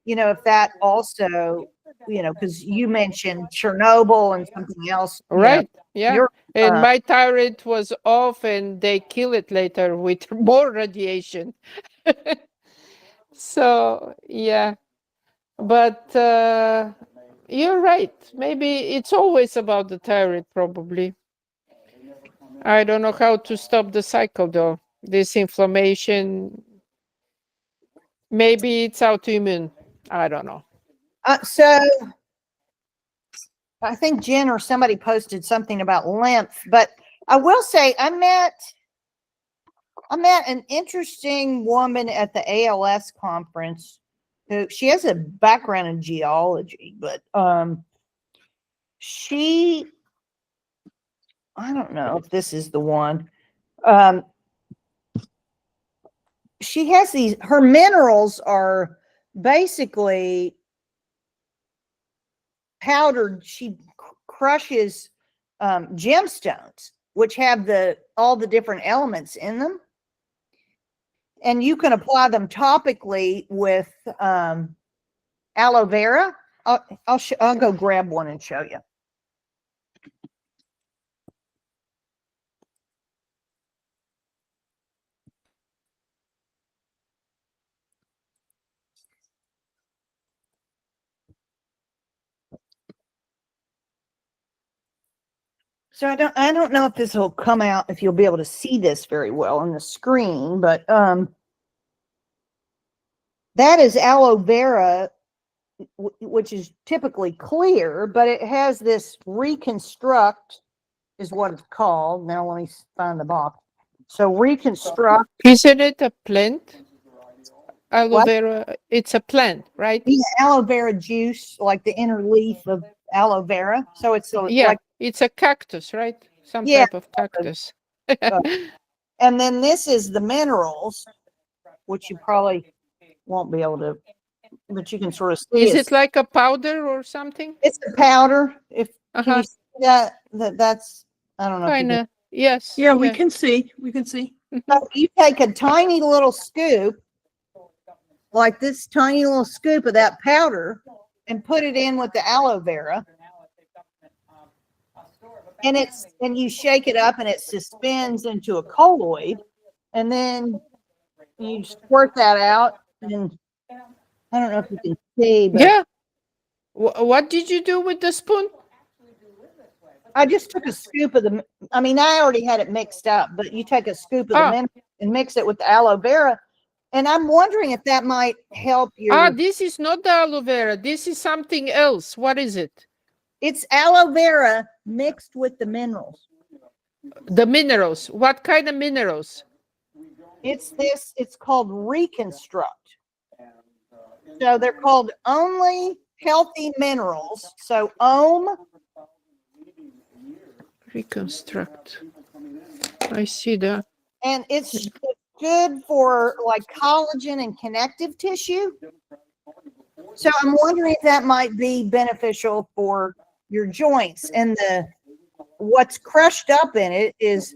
if that also, because you mentioned Chernobyl and something else.
Right. Yeah. And
uh,
my thyroid was off and they kill it later with more radiation. So, yeah. But you're right. Maybe it's always about the thyroid, probably. I don't know how to stop the cycle, though. This inflammation, maybe it's autoimmune. I don't know.
So I think Jen or somebody posted something about lymph, but I will say I met an interesting woman at the ALS conference who she has a background in geology, but I don't know if this is the one. She has her minerals are basically powdered. She crushes gemstones, which have all the different elements in them. And you can apply them topically with aloe vera. I'll go grab one and show you. So I don't know if this will come out, if you'll be able to see this very well on the screen, but that is aloe vera, which is typically clear, but it has this reconstruct is what it's called. Now let me find the box. So reconstruct.
Isn't it a plant? Aloe vera, it's a plant, right?
Yeah, aloe vera juice, like the inner leaf of aloe vera. So it's
it's a cactus, right? Some type of cactus.
And then this is the minerals, which you probably won't be able to, but you can sort of see.
Is it like a powder or something?
It's a powder. If can
Uh-huh.
you see that's I don't know. If you
Kind of. Yes.
Yeah, we can see. We can see.
So you take a tiny little scoop, like this tiny little scoop of that powder, and put it in with the aloe vera, and you shake it up, and it suspends into a colloid, and then you squirt that out, and I don't know if you can see, but
Yeah. What did you do with the spoon?
I just took a scoop of the, I mean, I already had it mixed up, but you take a scoop of the mint and mix it with the aloe vera. And I'm wondering if that might help your.
This is not the aloe vera. This is something else. What is it?
It's aloe vera mixed with the minerals.
The minerals. What kind of minerals?
It's called reconstruct. So they're called only healthy minerals. So
Reconstruct. I see that.
and it's good for like collagen and connective tissue. So I'm wondering if that might be beneficial for your joints. And what's crushed up in it is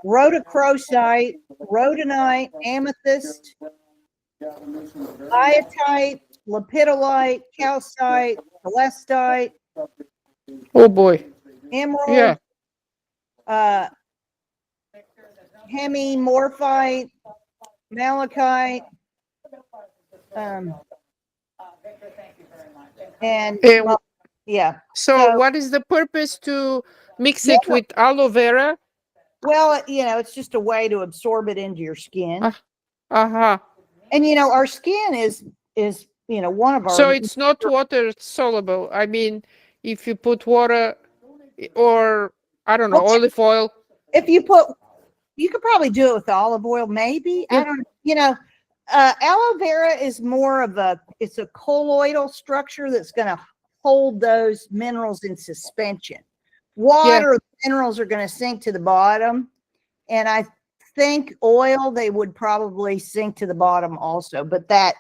rhodochrosite, rhodonite, amethyst, iotite, lepidolite, calcite, celestite.
Oh boy.
Emerald.
Yeah.
Hemimorphite, malachite, and well, yeah.
So what is the purpose to mix it with aloe vera?
Well, it's just a way to absorb it into your skin.
Uh-huh.
And our skin is one of our.
So it's not water soluble. I mean, if you put water or I don't know, olive oil.
If you could probably do it with olive oil, maybe.
Yeah.
I don't. Aloe vera is more of it's a colloidal structure that's going to hold those minerals in suspension. Water minerals are going to sink to the bottom, and I think oil they would probably sink to the bottom also. But that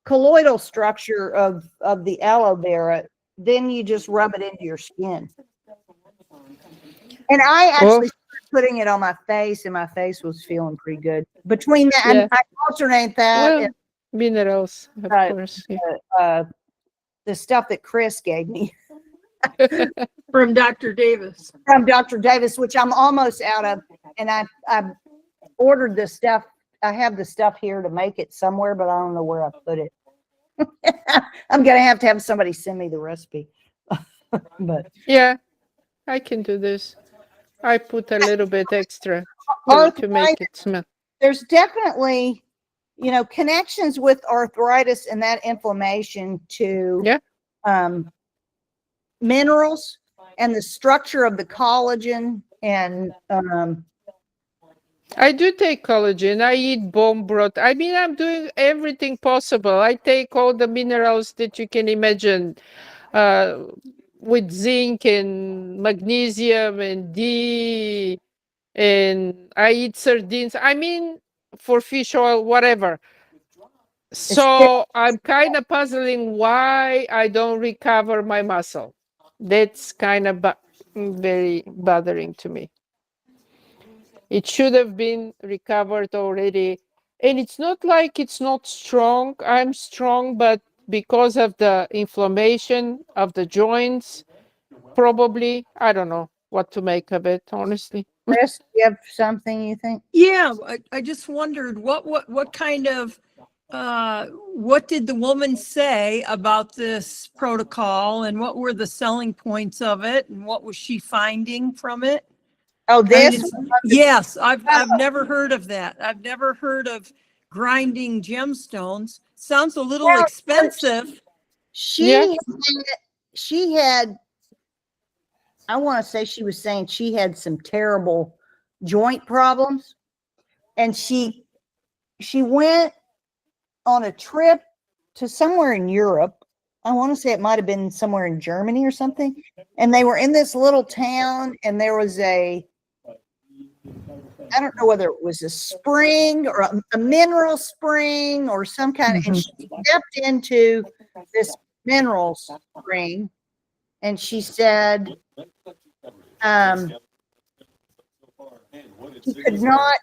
colloidal structure of the aloe vera, then you just rub it into your skin. And I actually started putting it on my face, and my face was feeling pretty good. Between that, I alternate that.
Well, minerals, of course. Yeah.
The stuff that Chris gave me.
From Dr. Davis.
From Dr. Davis, which I'm almost out of. And I ordered this stuff. I have the stuff here to make it somewhere, but I don't know where I put it. I'm going to have somebody send me the recipe. But
yeah, I can do this. I put a little bit extra to make it smell.
There's definitely, connections with arthritis and that inflammation to minerals and the structure of the collagen. And
I do take collagen. I eat bone broth. I mean, I'm doing everything possible. I take all the minerals that you can imagine. With zinc and magnesium and D, and I eat sardines. I mean, for fish oil, whatever. So I'm kind of puzzling why I don't recover my muscle. That's kind of very bothering to me. It should have been recovered already. And it's not like it's not strong. I'm strong, but because of the inflammation of the joints, probably, I don't know what to make of it, honestly.
Chris, do you have something you think?
Yeah, I just wondered what kind of what did the woman say about this protocol, and what were the selling points of it, and what was she finding from it?
Oh, this?
Yes, I've never heard of that. I've never heard of grinding gemstones. Sounds a little expensive.
She had, I want to say she was saying she had some terrible joint problems, and she went on a trip to somewhere in Europe. I want to say it might have been somewhere in Germany or something. And they were in this little town, and there was I don't know whether it was a spring or a mineral spring or some kind of, and she stepped into this mineral spring and she said, she could not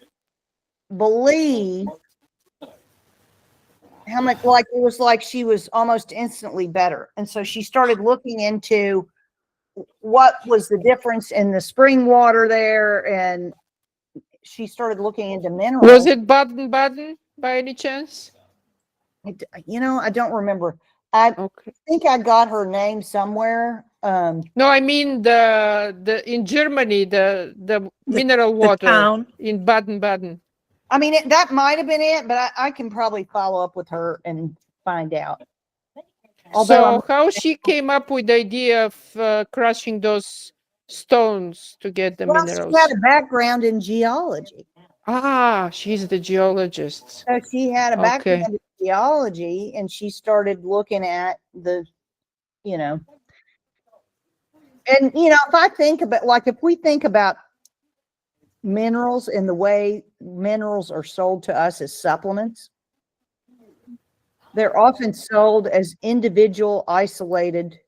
believe how much, like it was like she was almost instantly better. And so she started looking into what was the difference in the spring water there, and she started looking into minerals.
Was it Baden-Baden by any chance?
You know, I don't remember. I think I got her name somewhere.
No, I mean the in Germany, the mineral water
town
in Baden-Baden.
I mean, that might have been it, but I can probably follow up with her and find out.
So how she came up with the idea of crushing those stones to get the minerals?
She had a background in geology.
Ah, she's the geologist.
So she had a background in geology, and she started looking at the, you know, and, you know, if I think about, like, if we think about minerals and the way minerals are sold to us as supplements, they're often sold as individual, isolated.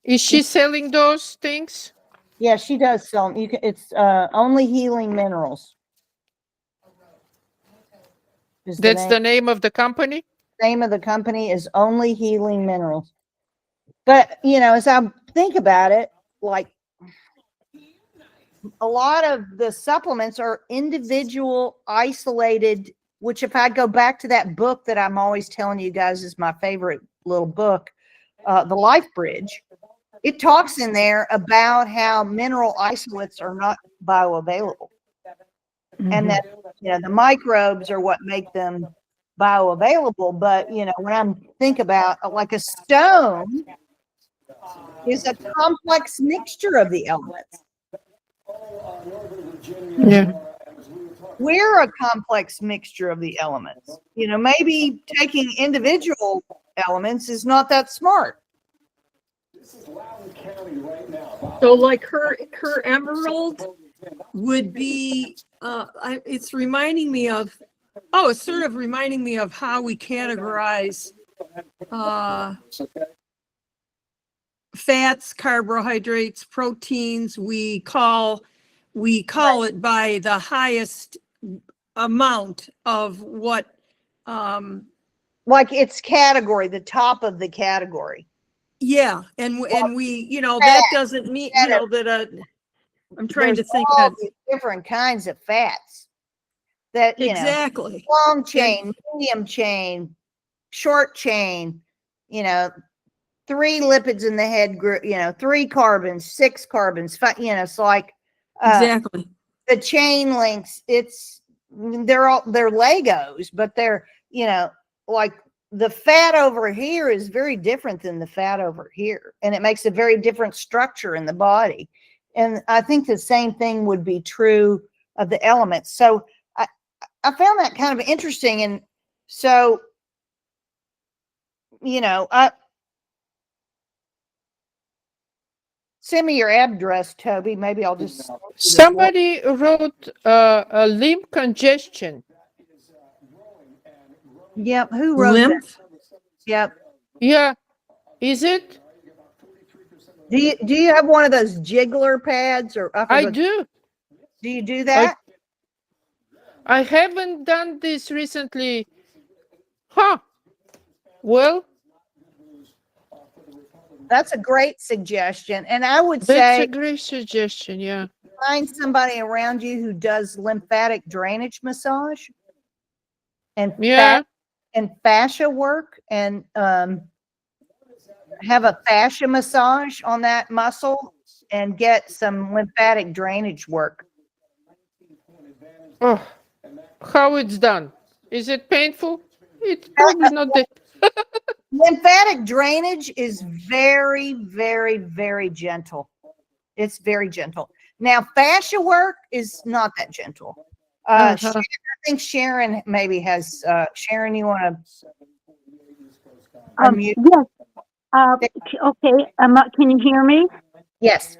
Is she selling those things?
Yeah, she does sell them. You can, it's Only Healing Minerals.
That's the name of the company?
Name of the company is Only Healing Minerals. But, you know, as I think about it, like, a lot of the supplements are individual, isolated, which if I go back to that book that I'm always telling you guys is my favorite little book, The Life Bridge, it talks in there about how mineral isolates are not bioavailable. And that, you know, the microbes are what make them bioavailable. But, you know, when I think about like a stone is a complex mixture of the elements.
Yeah.
We're a complex mixture of the elements. You know, maybe taking individual elements is not that smart.
So like her emerald would be it's reminding me of it's sort of reminding me of how we categorize fats, carbohydrates, proteins. We call it by the highest amount of what
like its category, the top of the category.
Yeah, and we, you know, that doesn't mean, you know, that I'm trying to think
all
that
these different kinds of fats that, you
exactly
know, long chain, medium chain, short chain, you know, 3 lipids in the head group, you know, 3 carbons, 6 carbons, 5, you know, it's like
exactly
the chain links. They're Legos, but they're, you know, like the fat over here is very different than the fat over here, and it makes a very different structure in the body. And I think the same thing would be true of the elements. So I found that kind of interesting. And so, you know, send me your address, Toby. Maybe I'll just.
Somebody wrote a lymph congestion.
Yep. Who wrote
lymph?
that? Yep.
Yeah. Is it?
Do you have one of those jiggler pads, or
I do.
Do you do that?
I haven't done this recently. Huh. Well,
that's a great suggestion. And I would
that's
say
a great suggestion. Yeah.
Find somebody around you who does lymphatic drainage massage and fascia work, and have a fascia massage on that muscle and get some lymphatic drainage work.
Oh, how it's done? Is it painful? It's probably not the
lymphatic drainage is very, very, very gentle. It's very gentle. Now, fascia work is not that gentle. I think Sharon maybe has. Sharon, you want to unmute?
Yes. Okay. Can you hear me?
Yes.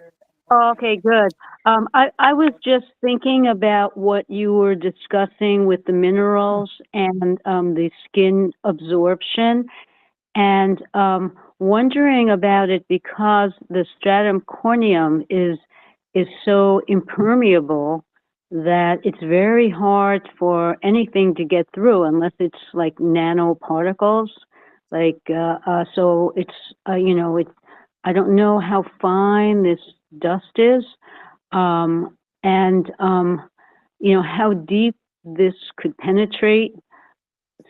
Okay, good. I was just thinking about what you were discussing with the minerals and the skin absorption, and wondering about it because the stratum corneum is so impermeable that it's very hard for anything to get through unless it's like nanoparticles. Like so, it's it's I don't know how fine this dust is, and how deep this could penetrate.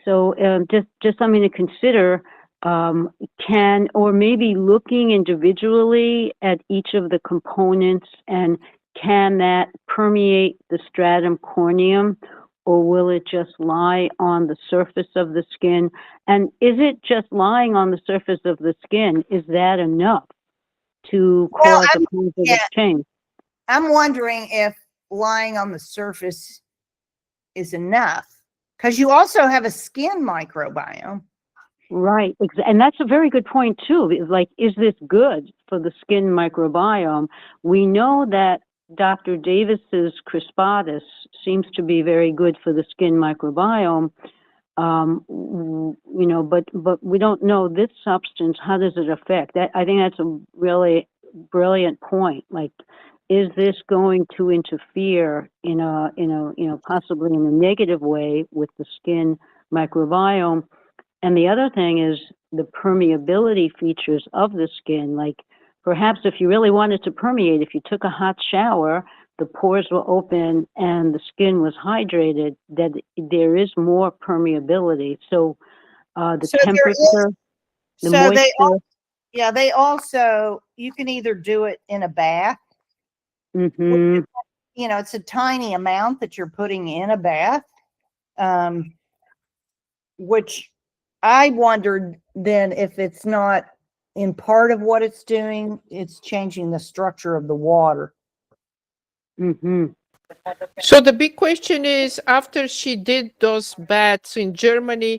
So just something to consider. Can, or maybe looking individually at each of the components, and can that permeate the stratum corneum, or will it just lie on the surface of the skin? And is it just lying on the surface of the skin? Is that enough to
Well,
cause a positive change?
I'm wondering if lying on the surface is enough, because you also have a skin microbiome.
Right. And that's a very good point too. Like, is this good for the skin microbiome? We know that Dr. Davis's crispatus seems to be very good for the skin microbiome. But we don't know this substance. How does it affect? I think that's a really brilliant point. Like, is this going to interfere in a possibly in a negative way with the skin microbiome? And the other thing is the permeability features of the skin. Like, perhaps if you really wanted to permeate, if you took a hot shower, the pores were open and the skin was hydrated, that there is more permeability. So the
So there
temperature, the
So they
moisture.
they also, you can either do it in a bath,
Mm-hmm.
it's a tiny amount that you're putting in a bath, which I wondered then if it's not in part of what it's doing, it's changing the structure of the water.
Mm-hmm.
So the big question is, after she did those baths in Germany,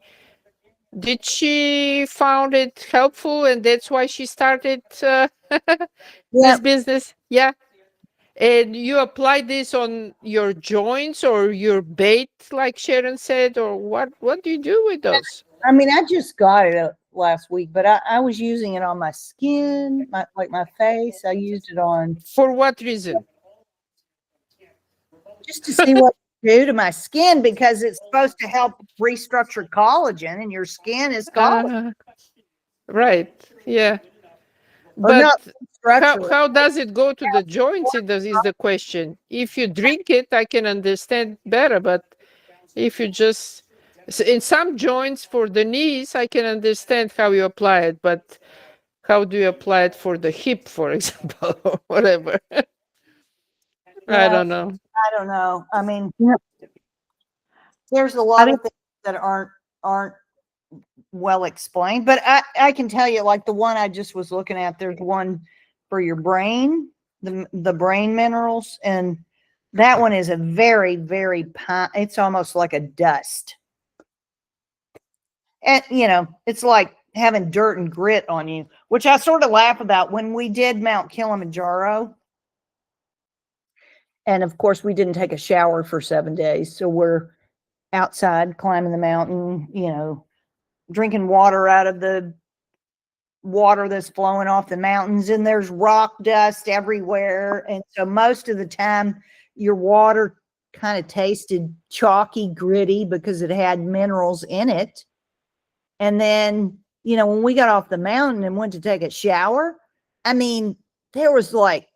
did she found it helpful, and that's why she started this business? Yeah. And you apply this on your joints or your bait, like Sharon said, or what do you do with those?
I mean, I just got it last week, but I was using it on my skin, my face. I used it on
For what reason?
just to see what it do to my skin, because it's supposed to help restructure collagen, and your skin is collagen.
Right. Yeah.
Or not
But
structure.
how does it go to the joints? Is the question. If you drink it, I can understand better. But if you just in some joints for the knees, I can understand how you apply it. But how do you apply it for the hip, for example, or whatever? I don't know.
I don't know. I mean,
Yeah.
there's a lot of things that aren't well explained, but I can tell you, like the one I just was looking at, there's one for your brain, the brain minerals, and that one is a very, very it's almost like a dust. And it's like having dirt and grit on you, which I sort of laugh about. When we did Mount Kilimanjaro, and of course we didn't take a shower for 7 days, so we're outside climbing the mountain, drinking water out of the water that's flowing off the mountains, and there's rock dust everywhere. And so most of the time your water kind of tasted chalky, gritty, because it had minerals in it. And then, when we got off the mountain and went to take a shower, I mean, there was like,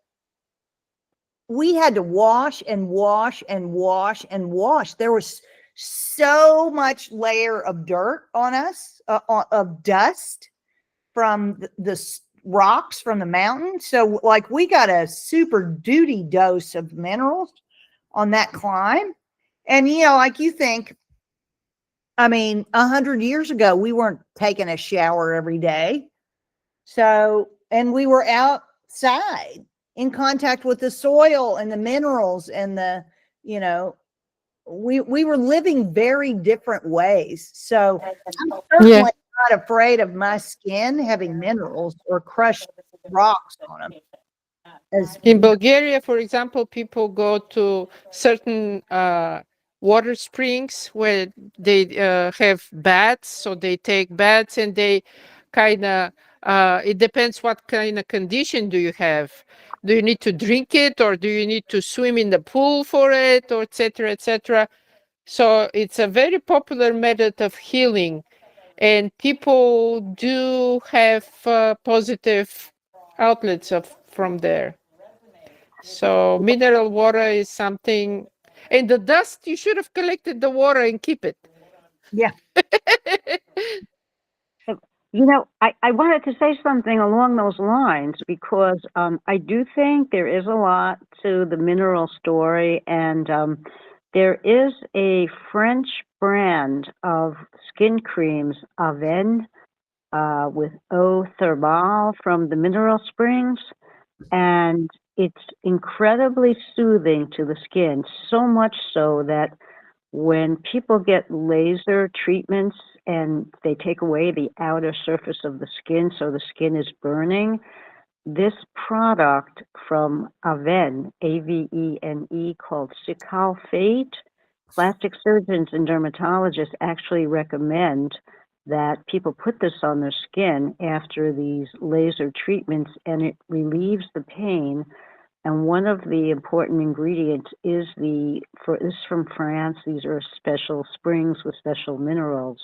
we had to wash and wash and wash and wash. There was so much layer of dirt on us, of dust from the rocks from the mountain. So like, we got a super duty dose of minerals on that climb. And like, you think, I mean, 100 years ago, we weren't taking a shower every day. So, and we were outside in contact with the soil and the minerals and we were living very different ways. So I'm certainly not afraid of my skin having minerals or crushed rocks on them. as
In Bulgaria, for example, people go to certain water springs where they have baths. So they take baths and they kind of, it depends what kind of condition do you have. Do you need to drink it, or do you need to swim in the pool for it, or et cetera, et cetera. So it's a very popular method of healing. And people do have positive outlets from there. So mineral water is something, and the dust, you should have collected the water and keep it.
yeah.
You know, I wanted to say something along those lines because I do think there is a lot to the mineral story, and there is a French brand of skin creams, Aven, with eau thermale from the mineral springs, and it's incredibly soothing to the skin, so much so that when people get laser treatments and they take away the outer surface of the skin so the skin is burning, this product from Aven, Avene, called Cical-Fate, plastic surgeons and dermatologists actually recommend that people put this on their skin after these laser treatments, and it relieves the pain. And one of the important ingredients is this is from France. These are special springs with special minerals.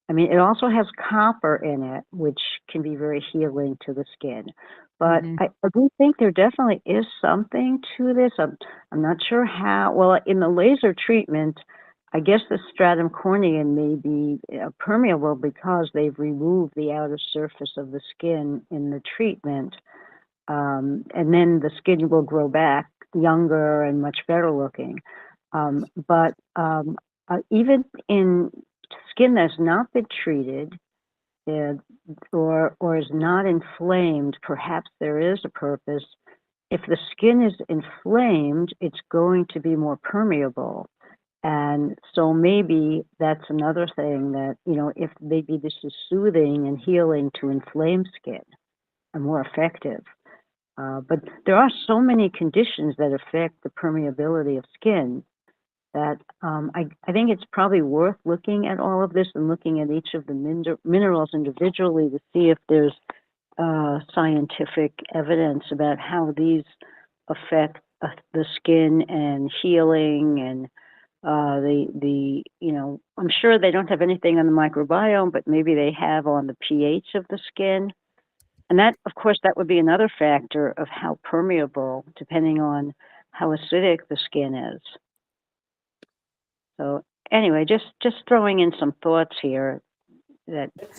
I mean, it also has copper in it, which can be very healing to the skin. But I do think there definitely is something to this. I'm not sure how. Well, in the laser treatment, I guess the stratum corneum may be permeable because they've removed the outer surface of the skin in the treatment. And then the skin will grow back younger and much better looking. But even in skin that's not been treated or is not inflamed, perhaps there is a purpose. If the skin is inflamed, it's going to be more permeable. And so maybe that's another thing that, you know, if maybe this is soothing and healing to inflamed skin and more effective. But there are so many conditions that affect the permeability of skin that I think it's probably worth looking at all of this and looking at each of the minerals individually to see if there's scientific evidence about how these affect the skin and healing and you know, I'm sure they don't have anything on the microbiome, but maybe they have on the pH of the skin. And that, of course, that would be another factor of how permeable, depending on how acidic the skin is. So anyway, just throwing in some thoughts here.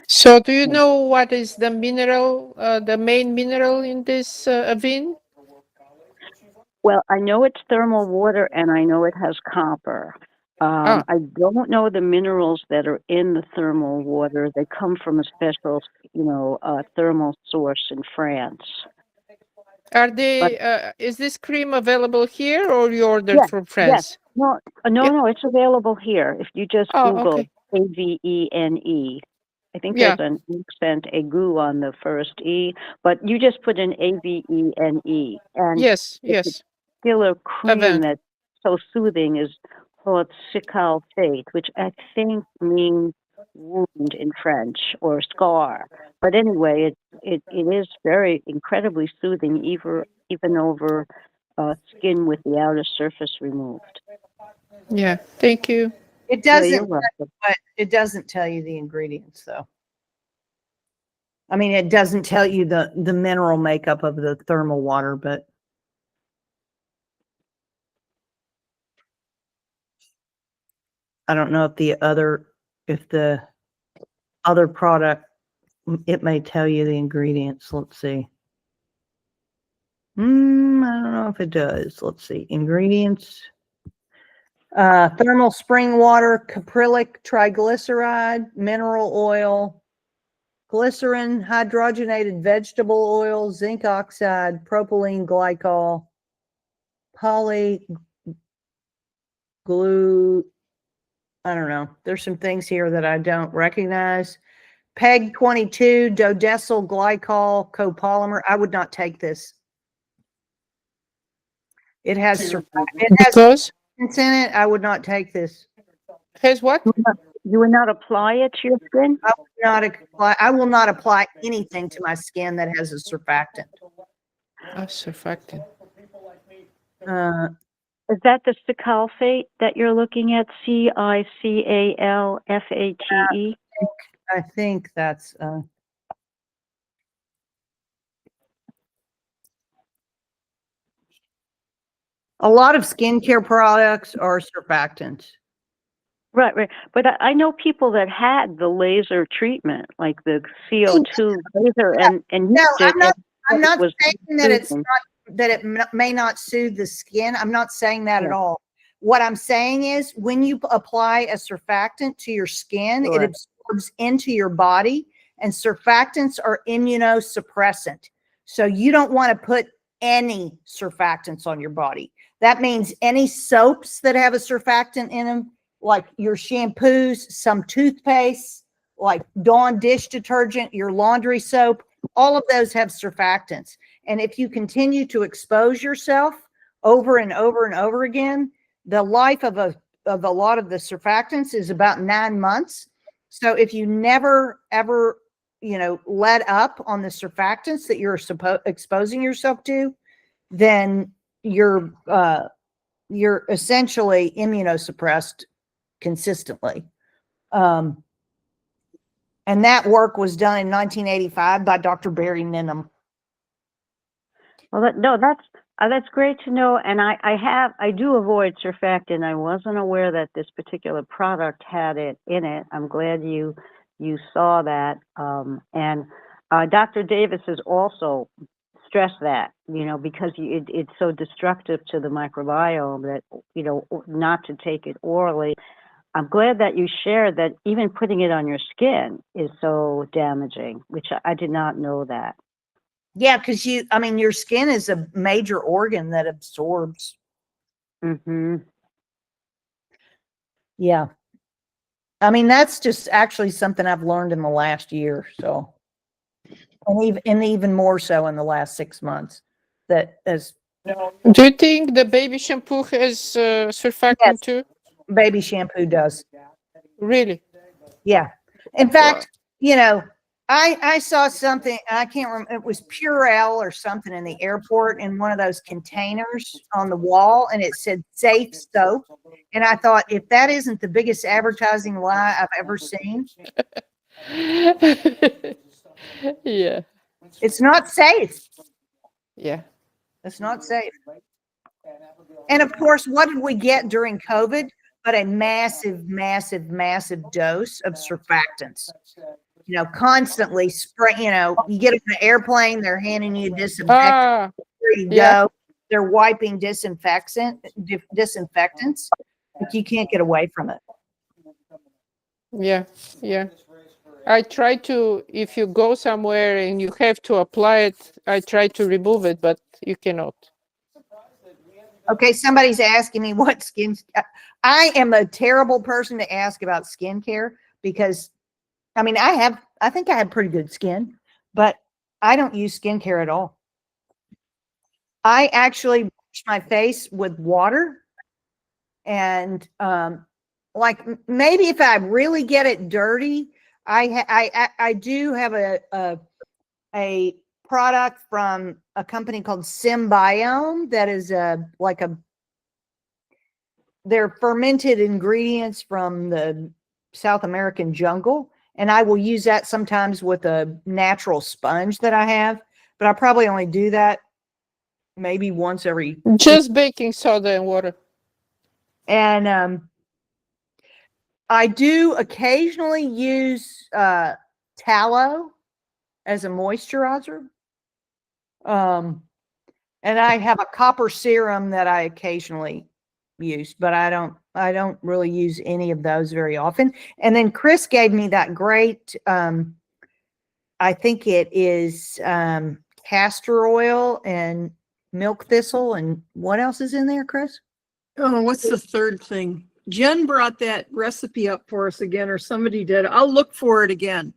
So do you know what is the mineral, the main mineral in this Avene?
Well, I know it's thermal water, and I know it has copper. I don't know the minerals that are in the thermal water. They come from a special, you know, thermal source in France.
Are they? Is this cream available here, or you ordered
Yes,
from France?
No, no, it's available here. If you just Google
okay.
Avene, I think
Yeah.
there's an accent aigu on the first E, but you just put in Avene, and
Yes,
the
yes.
particular cream
Avene.
that's so soothing is called Cical-Fate, which I think means wound in French or scar. But anyway, it is very incredibly soothing, even over skin with the outer surface removed.
Yeah, thank you.
It
Yeah,
doesn't,
you're welcome.
but it doesn't tell you the ingredients, though. I mean, it doesn't tell you the mineral makeup of the thermal water, but I don't know if the other product, it may tell you the ingredients. Let's see. I don't know if it does. Let's see. Ingredients. Thermal spring water, caprylic triglyceride, mineral oil, glycerin, hydrogenated vegetable oil, zinc oxide, propylene glycol, polyglue. I don't know. There's some things here that I don't recognize. PEG 22, dodecyl glycol copolymer. I would not take this. It has surfactants in it. I would not take this.
Has what?
You would not apply it to your skin?
I will not apply anything to my skin that has a surfactant.
A surfactant.
Is that the Cicalfate that you're looking at? CICALFATE?
I think that's a lot of skincare products are surfactants.
Right. But I know people that had the laser treatment, like the CO2 laser, and
No,
used it.
I'm not
was
saying that it's
soothing.
not, that it may not soothe the skin. I'm not saying that at all. What I'm saying is when you apply a surfactant to your skin, it absorbs into your body, and surfactants are immunosuppressant. So you don't want to put any surfactants on your body. That means any soaps that have a surfactant in them, like your shampoos, some toothpaste, like Dawn dish detergent, your laundry soap, all of those have surfactants. And if you continue to expose yourself over and over and over again, the life of a lot of the surfactants is about 9 months. So if you never, ever, let up on the surfactants that you're exposing yourself to, then you're essentially immunosuppressed consistently. And that work was done in 1985 by Dr. Barry Ninham.
Well, that's great to know. And I do avoid surfactant. I wasn't aware that this particular product had it in it. I'm glad you saw that. And Dr. Davis has also stressed that, because it's so destructive to the microbiome that, not to take it orally. I'm glad that you shared that even putting it on your skin is so damaging, which I did not know that.
Yeah, because your skin is a major organ that absorbs.
Mm-hmm.
Yeah. That's just actually something I've learned in the last year. So, and even more so in the last 6 months. Do
you think the baby shampoo has surfactant too?
Baby shampoo does.
Really?
Yeah. In fact, I saw something, I can't remember, it was Purell or something in the airport in one of those containers on the wall, and it said safe soap. And I thought, if that isn't the biggest advertising lie I've ever seen.
Yeah.
It's not safe.
Yeah.
It's not safe. And of course, what did we get during COVID? But a massive, massive, massive dose of surfactants. Constantly spray, you get on an airplane, they're handing you disinfectant. There you go. They're wiping disinfectants, but you can't get away from it.
Yeah. I try to, if you go somewhere and you have to apply it, I try to remove it, but you cannot.
Okay, somebody's asking me what skin. I am a terrible person to ask about skincare because, I think I have pretty good skin, but I don't use skincare at all. I actually wash my face with water, and maybe if I really get it dirty, I do have a product from a company called Symbiome that is they're fermented ingredients from the South American jungle, and I will use that sometimes with a natural sponge that I have, but I probably only do that maybe once every.
Just baking soda and water.
And I do occasionally use tallow as a moisturizer. And I have a copper serum that I occasionally use, but I don't really use any of those very often. And then Chris gave me that great, I think it is castor oil and milk thistle. And what else is in there, Chris?
Oh, what's the third thing? Jen brought that recipe up for us again, or somebody did. I'll look for it again.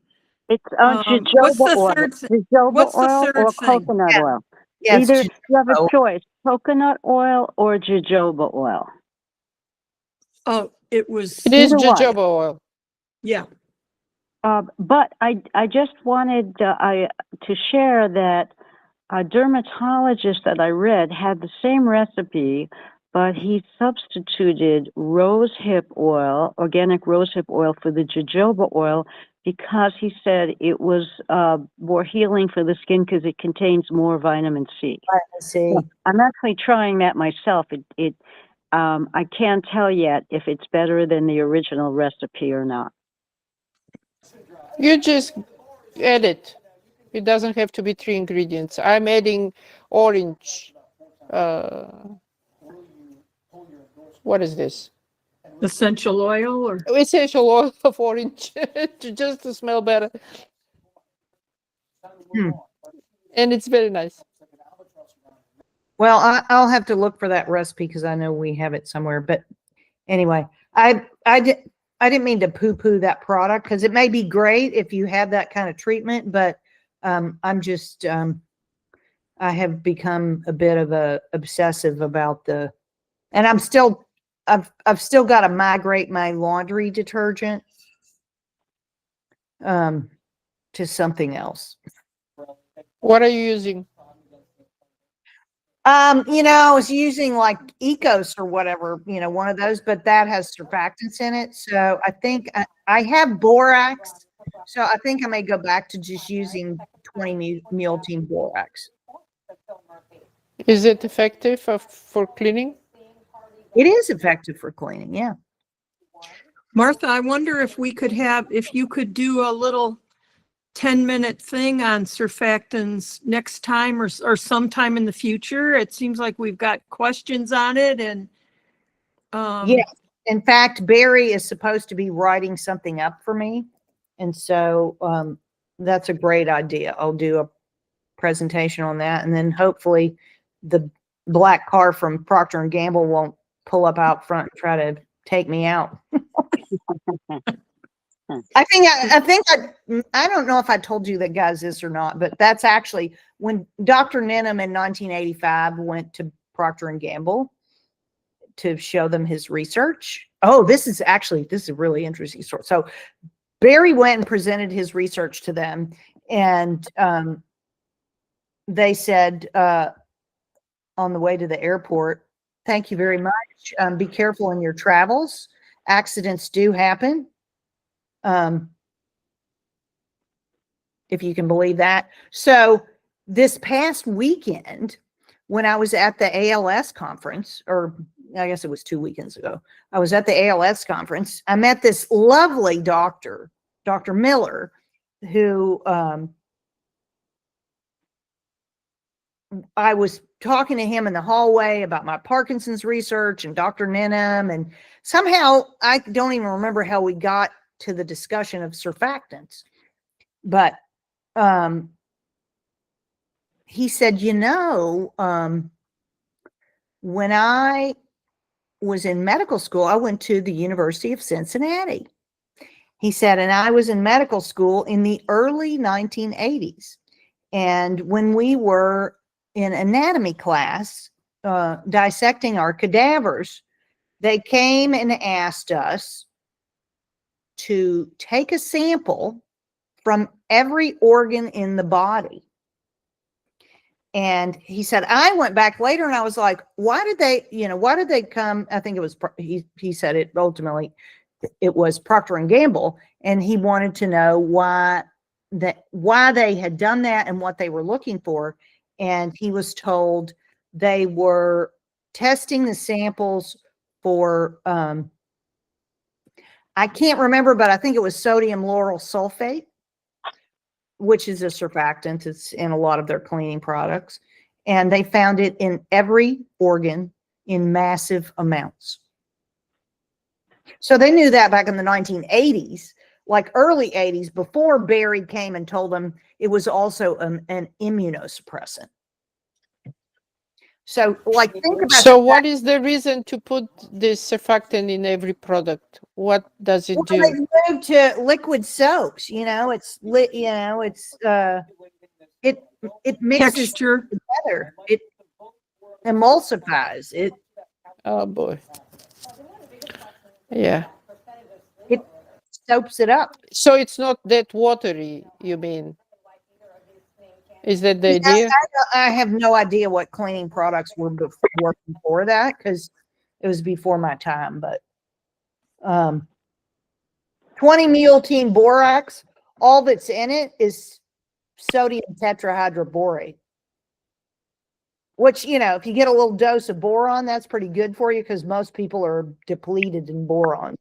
It's
What's the third thing?
or coconut oil.
Yes,
Either you have a choice. coconut oil or jojoba oil?
Oh, it was,
It is
Either one.
jojoba oil.
yeah.
But I just wanted to share that a dermatologist that I read had the same recipe, but he substituted rosehip oil, organic rosehip oil, for the jojoba oil because he said it was more healing for the skin because it contains more vitamin C.
Vitamin C.
I'm actually trying that myself. I can't tell yet if it's better than the original recipe or not.
You just add it. It doesn't have to be 3 ingredients. I'm adding orange. What is this?
Essential oil or?
Essential oil of orange just to smell better. And it's very nice.
Well, I'll have to look for that recipe because I know we have it somewhere. But anyway, I didn't mean to poo-poo that product because it may be great if you have that kind of treatment, but I'm just I have become a bit of a obsessive about and I've still got to migrate my laundry detergent to something else.
What are you using?
I was using like Ecos or whatever, one of those, but that has surfactants in it. So I think I have borax. So I think I may go back to just using 20 mule team borax.
Is it effective for cleaning?
It is effective for cleaning. Yeah.
Martha, I wonder if you could do a little 10-minute thing on surfactants next time or sometime in the future. It seems like we've got questions on it and
yes. In fact, Barry is supposed to be writing something up for me. And so that's a great idea. I'll do a presentation on that. And then hopefully the black car from Procter and Gamble won't pull up out front and try to take me out. I don't know if I told you that, guys, this or not, but that's actually when Dr. Ninham in 1985 went to Procter and Gamble to show them his research. Oh, this is a really interesting story. So Barry went and presented his research to them, and they said on the way to the airport, "Thank you very much. Be careful in your travels. Accidents do happen." If you can believe that. So this past weekend, when I was at the ALS conference, or I guess it was 2 weekends ago, I was at the ALS conference. I met this lovely doctor, Dr. Miller, who I was talking to him in the hallway about my Parkinson's research and Dr. Ninham, and somehow I don't even remember how we got to the discussion of surfactants. But he said, when I was in medical school, I went to the University of Cincinnati. He said, and I was in medical school in the early 1980s. And when we were in anatomy class, dissecting our cadavers, they came and asked us to take a sample from every organ in the body. And he said, I went back later and I was like, why did they come? I think it was, he said it ultimately, it was Procter and Gamble. And he wanted to know why they had done that and what they were looking for. And he was told they were testing the samples for, I can't remember, but I think it was sodium lauryl sulfate, which is a surfactant. It's in a lot of their cleaning products. And they found it in every organ in massive amounts. So they knew that back in the 1980s, like early 80s, before Barry came and told them it was also an immunosuppressant. So like, think about.
So what is the reason to put this surfactant in every product? What does it do?
They moved to liquid soaps, it mixes
texture.
together. emulsifies it.
Oh boy. Yeah.
It soaps it up.
So it's not that watery, you mean? Is that the idea?
I have no idea what cleaning products were before that, because it was before my time. But 20-multene borax, all that's in it is sodium tetrahydroborate, which, you know, if you get a little dose of boron, that's pretty good for you, because most people are depleted in boron.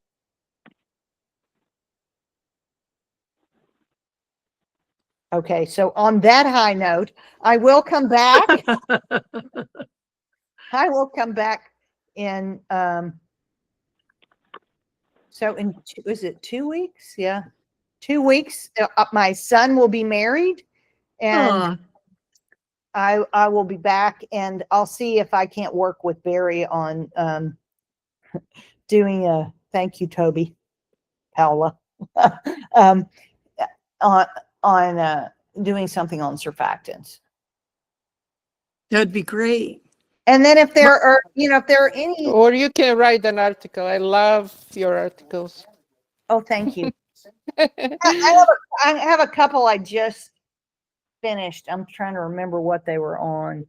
Okay, so on that high note, I will come back. I will come back in, so in, is it 2 weeks? Yeah, 2 weeks. My son will be married, and I will be back, and I'll see if I can't work with Barry on doing a, thank you, Toby, Paula, on doing something on surfactants.
That'd be great.
And then if there are, you know, if there are any,
Or you can write an article. I love your articles.
oh, thank you. I have a couple I just finished. I'm trying to remember what they were on.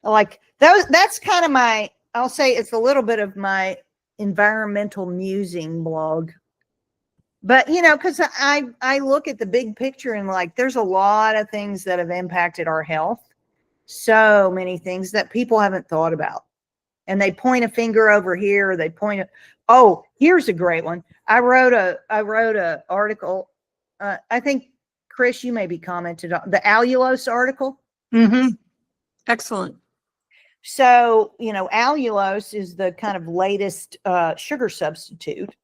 Like that's kind of my, I'll say it's a little bit of my environmental musing blog. But, you know, because I look at the big picture, and like there's a lot of things that have impacted our health. So many things that people haven't thought about. And they point a finger over here, they point oh, here's a great one. I wrote a article. I think, Chris, you maybe commented on the allulose article.
Mm-hmm. Excellent.
So, you know, allulose is the kind of latest sugar substitute.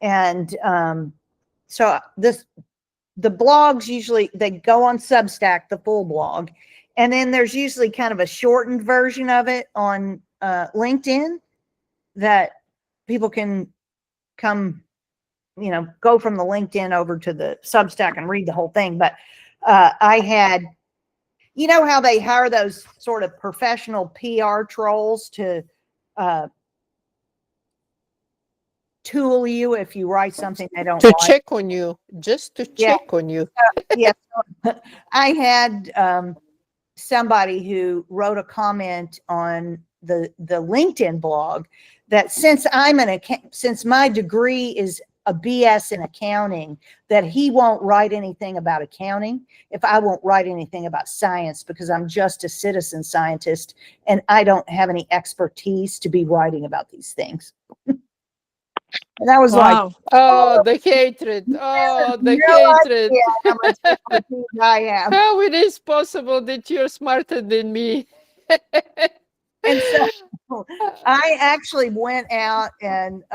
And so the blogs usually, they go on Substack, the full blog. And then there's usually kind of a shortened version of it on LinkedIn that people can come, you know, go from the LinkedIn over to the Substack and read the whole thing. But I had, you know how they hire those sort of professional PR trolls to tool you if you write something they don't
To
like.
check on you, just to check on you.
Yes, I had somebody who wrote a comment on the LinkedIn blog that since since my degree is a BS in accounting, that he won't write anything about accounting if I won't write anything about science, because I'm just a citizen scientist and I don't have any expertise to be writing about these things. And I was
Wow.
like,
Oh, the hatred. Oh, the
no
hatred.
idea how much expertise I have.
How it is possible that you're smarter than me?
And so I actually went out and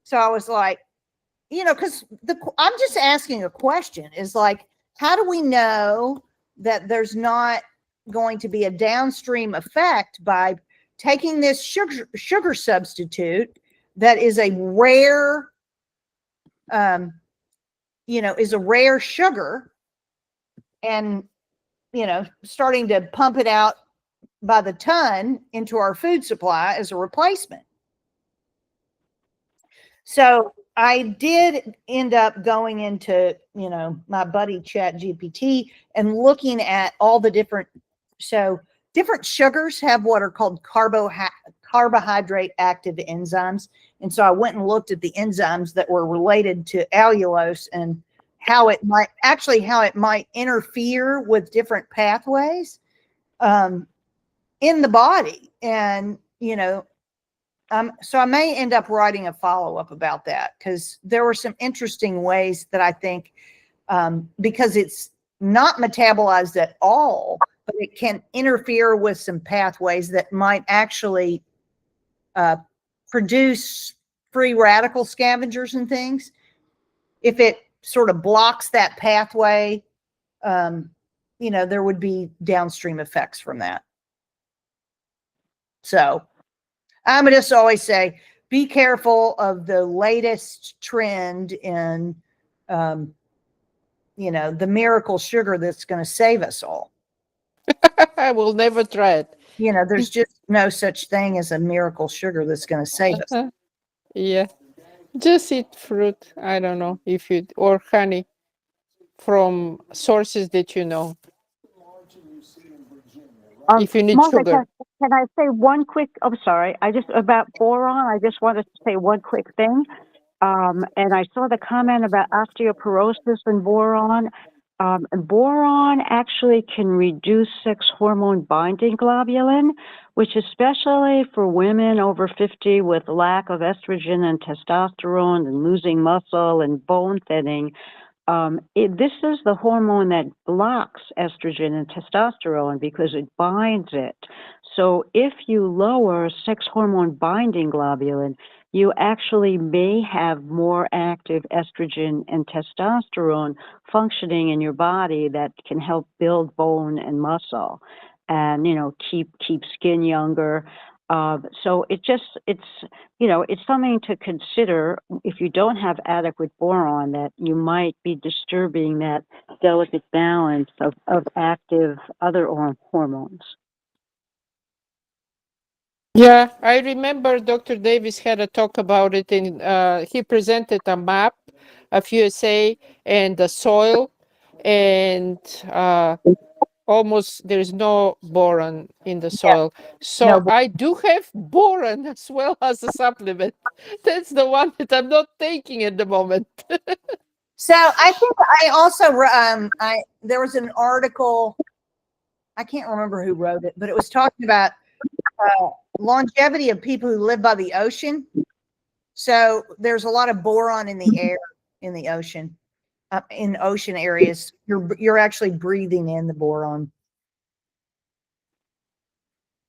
so I was like, you know, because I'm just asking a question, is like, how do we know that there's not going to be a downstream effect by taking this sugar substitute that is a rare, you know, is a rare sugar, and, you know, starting to pump it out by the ton into our food supply as a replacement. So I did end up going into, you know, my buddy ChatGPT and looking at all the different, so different sugars have what are called carbohydrate active enzymes. And so I went and looked at the enzymes that were related to allulose and how it might interfere with different pathways in the body. And, you know, so I may end up writing a follow-up about that, because there were some interesting ways that I think, because it's not metabolized at all, but it can interfere with some pathways that might actually produce free radical scavengers and things. If it sort of blocks that pathway, you know, there would be downstream effects from that. So I'm just always say, be careful of the latest trend in, you know, the miracle sugar that's going to save us all.
I will never try it.
You know, there's just no such thing as a miracle sugar that's going to save us.
Yeah, just eat fruit. I don't know if you or honey from sources that you know. If you need
Martha,
sugar.
can I say one quick, I'm sorry, about boron, I just wanted to say one quick thing. And I saw the comment about osteoporosis and boron. And boron actually can reduce sex hormone binding globulin, which especially for women over 50 with lack of estrogen and testosterone and losing muscle and bone thinning, this is the hormone that blocks estrogen and testosterone because it binds it. So if you lower sex hormone binding globulin, you actually may have more active estrogen and testosterone functioning in your body that can help build bone and muscle and, keep skin younger. So it's something to consider if you don't have adequate boron, that you might be disturbing that delicate balance of active other hormones.
Yeah, I remember Dr. Davis had a talk about it, and he presented a map of USA and the soil, and almost there's no boron in the soil. So
No,
I do have boron as well as a supplement. That's the one that I'm not taking at the moment.
so I think I also there was an article, I can't remember who wrote it, but it was talking about longevity of people who live by the ocean. So there's a lot of boron in the air in the ocean, in ocean areas. You're actually breathing in the boron.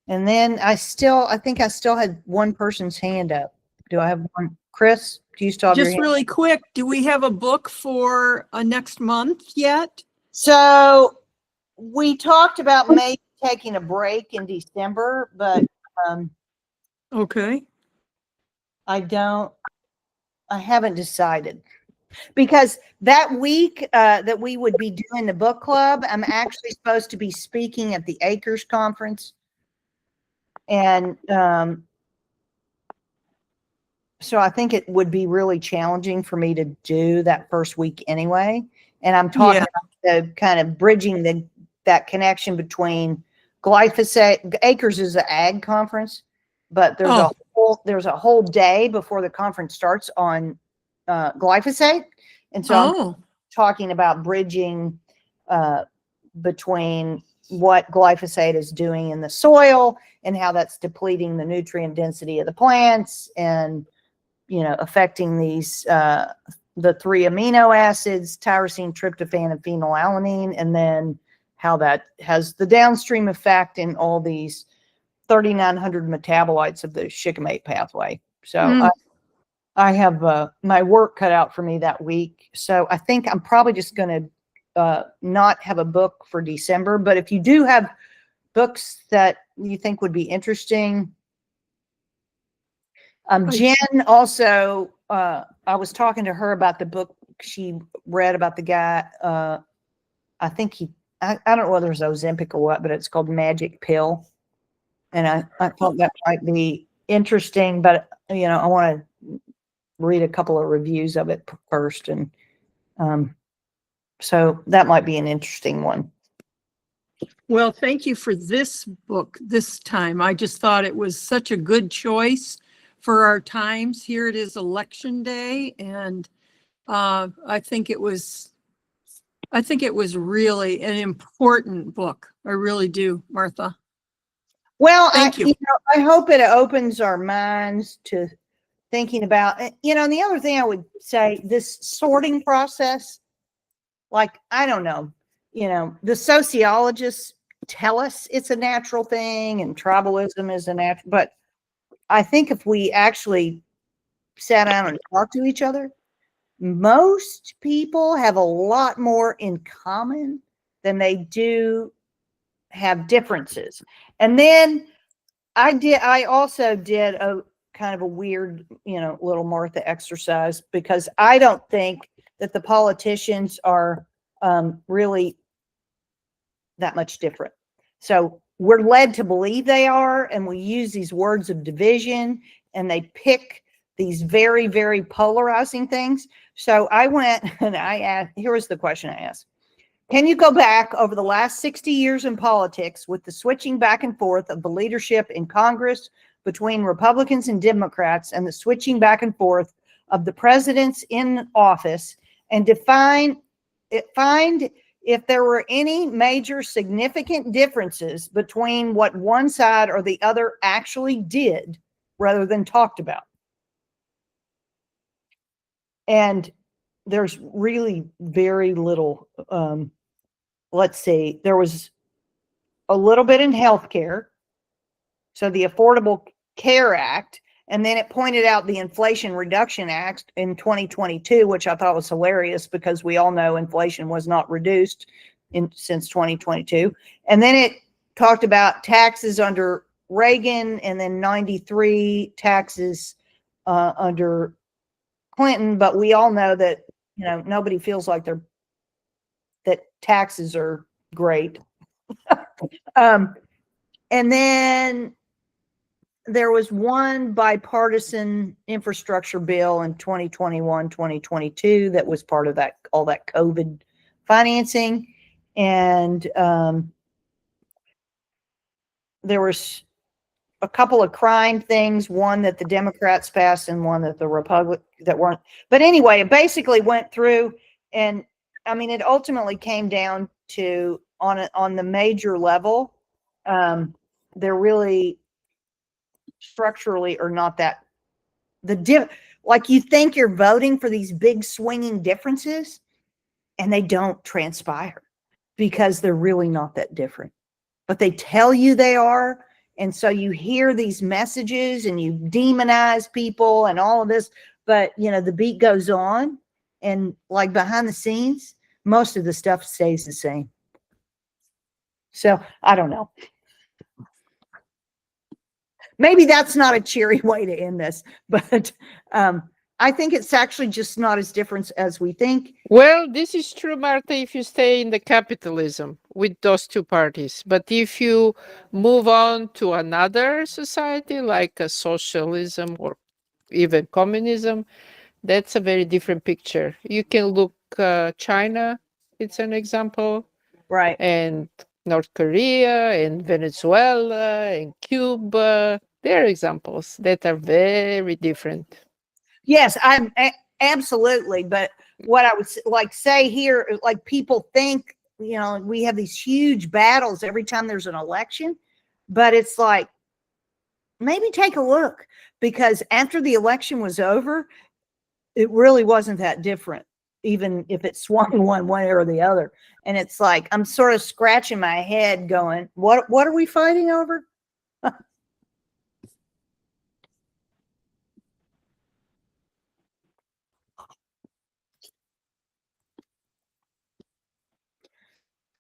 And then I think I still had one person's hand up. Do I have one? Chris, do you still have your
Just
hand?
really quick, do we have a book for next month yet?
So we talked about maybe taking a break in December, but
Okay.
I haven't decided, because that week that we would be doing the book club, I'm actually supposed to be speaking at the Acres conference. And so I think it would be really challenging for me to do that first week anyway. And I'm talking about the kind of bridging that connection between glyphosate. Acres is an ag conference, but there's a whole day before the conference starts on glyphosate. And so I'm talking about bridging between what glyphosate is doing in the soil and how that's depleting the nutrient density of the plants, and affecting these the 3 amino acids, tyrosine, tryptophan, and phenylalanine, and then how that has the downstream effect in all these 3,900 metabolites of the shikimate pathway. So I have my work cut out for me that week. So I think I'm probably just going to not have a book for December. But if you do have books that you think would be interesting, Jen also, I was talking to her about the book she read about the guy. I think I don't know whether it's Ozempic or what, but it's called Magic Pill. And I thought that might be interesting, but I want to read a couple of reviews of it first. And so that might be an interesting one.
Well, thank you for this book this time. I just thought it was such a good choice for our times. Here it is election day, and I think it was really an important book. I really do, Martha.
Well,
thank you.
I hope it opens our minds to thinking about, and the other thing I would say, this sorting process, like, I don't know, the sociologists tell us it's a natural thing and tribalism is a natural, but I think if we actually sat down and talked to each other, most people have a lot more in common than they do have differences. And then I also did a kind of a weird, little Martha exercise, because I don't think that the politicians are really that much different. So we're led to believe they are, and we use these words of division, and they pick these very, very polarizing things. So I went and I asked, here was the question I asked. Can you go back over the last 60 years in politics with the switching back and forth of the leadership in Congress between Republicans and Democrats and the switching back and forth of the presidents in office, and find if there were any major significant differences between what one side or the other actually did rather than talked about? And there's really very little. Let's see, there was a little bit in healthcare. So the Affordable Care Act, and then it pointed out the Inflation Reduction Act in 2022, which I thought was hilarious because we all know inflation was not reduced since 2022. And then it talked about taxes under Reagan, and then 93 taxes under Clinton. But we all know that, nobody feels like that taxes are great. And then there was one bipartisan infrastructure bill in 2021, 2022 that was part of that, all that COVID financing. And there was a couple of crime things, one that the Democrats passed and one that the Republicans that weren't. But anyway, it basically went through, and I mean, it ultimately came down to on the major level, they're really structurally are not that like you think you're voting for these big swinging differences, and they don't transpire because they're really not that different, but they tell you they are. And so you hear these messages and you demonize people and all of this, but the beat goes on, and like behind the scenes, most of the stuff stays the same. So I don't know. Maybe that's not a cheery way to end this, but I think it's actually just not as different as we think.
Well, this is true, Martha, if you stay in the capitalism with those two parties. But if you move on to another society, like a socialism or even communism, that's a very different picture. You can look China, it's an example.
Right.
And North Korea and Venezuela and Cuba. They're examples that are very different.
Yes, I'm absolutely. But what I would like say here, like people think, we have these huge battles every time there's an election, but it's like, maybe take a look, because after the election was over, it really wasn't that different, even if it swung one way or the other. And it's like, I'm sort of scratching my head going, what are we fighting over?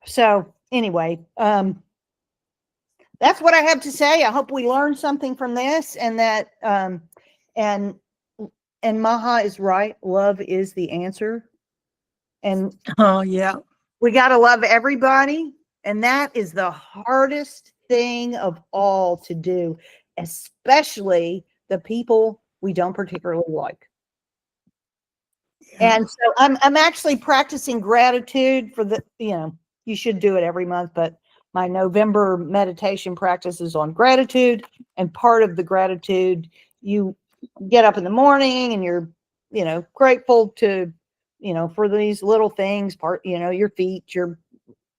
So anyway, that's what I have to say. I hope we learned something from this, and that, and Maha is right. Love is the answer. And
Oh, yeah.
we got to love everybody. And that is the hardest thing of all to do, especially the people we don't particularly like. And so I'm actually practicing gratitude for the, you should do it every month, but my November meditation practice is on gratitude. And part of the gratitude, you get up in the morning and you're, grateful to, for these little things, your feet, your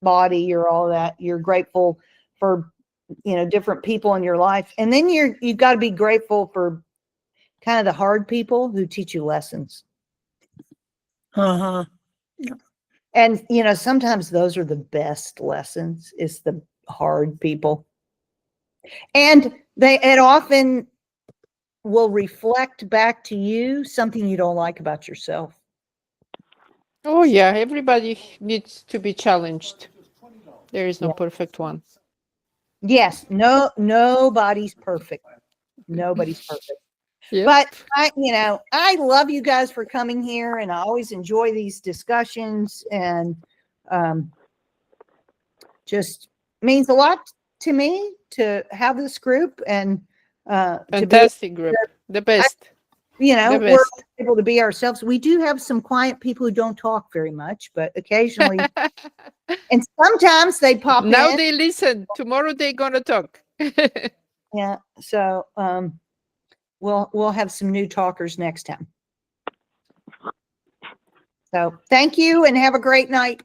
body, your all that. You're grateful for, different people in your life. And then you've got to be grateful for kind of the hard people who teach you lessons.
Uh-huh.
And, sometimes those are the best lessons, is the hard people. And it often will reflect back to you something you don't like about yourself.
Oh, yeah. Everybody needs to be challenged. There is no perfect one.
Yes. No, nobody's perfect. Nobody's perfect.
Yep.
But I love you guys for coming here, and I always enjoy these discussions, and just means a lot to me to have this group and to be,
Fantastic group. The best.
you know,
The
we're
best.
able to be ourselves. We do have some quiet people who don't talk very much, but occasionally, and sometimes they pop
Now
in.
they listen. Tomorrow they're gonna talk.
Yeah. So we'll have some new talkers next time. So thank you and have a great night.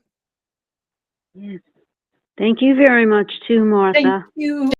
Thank you very much too, Martha.
Thank you.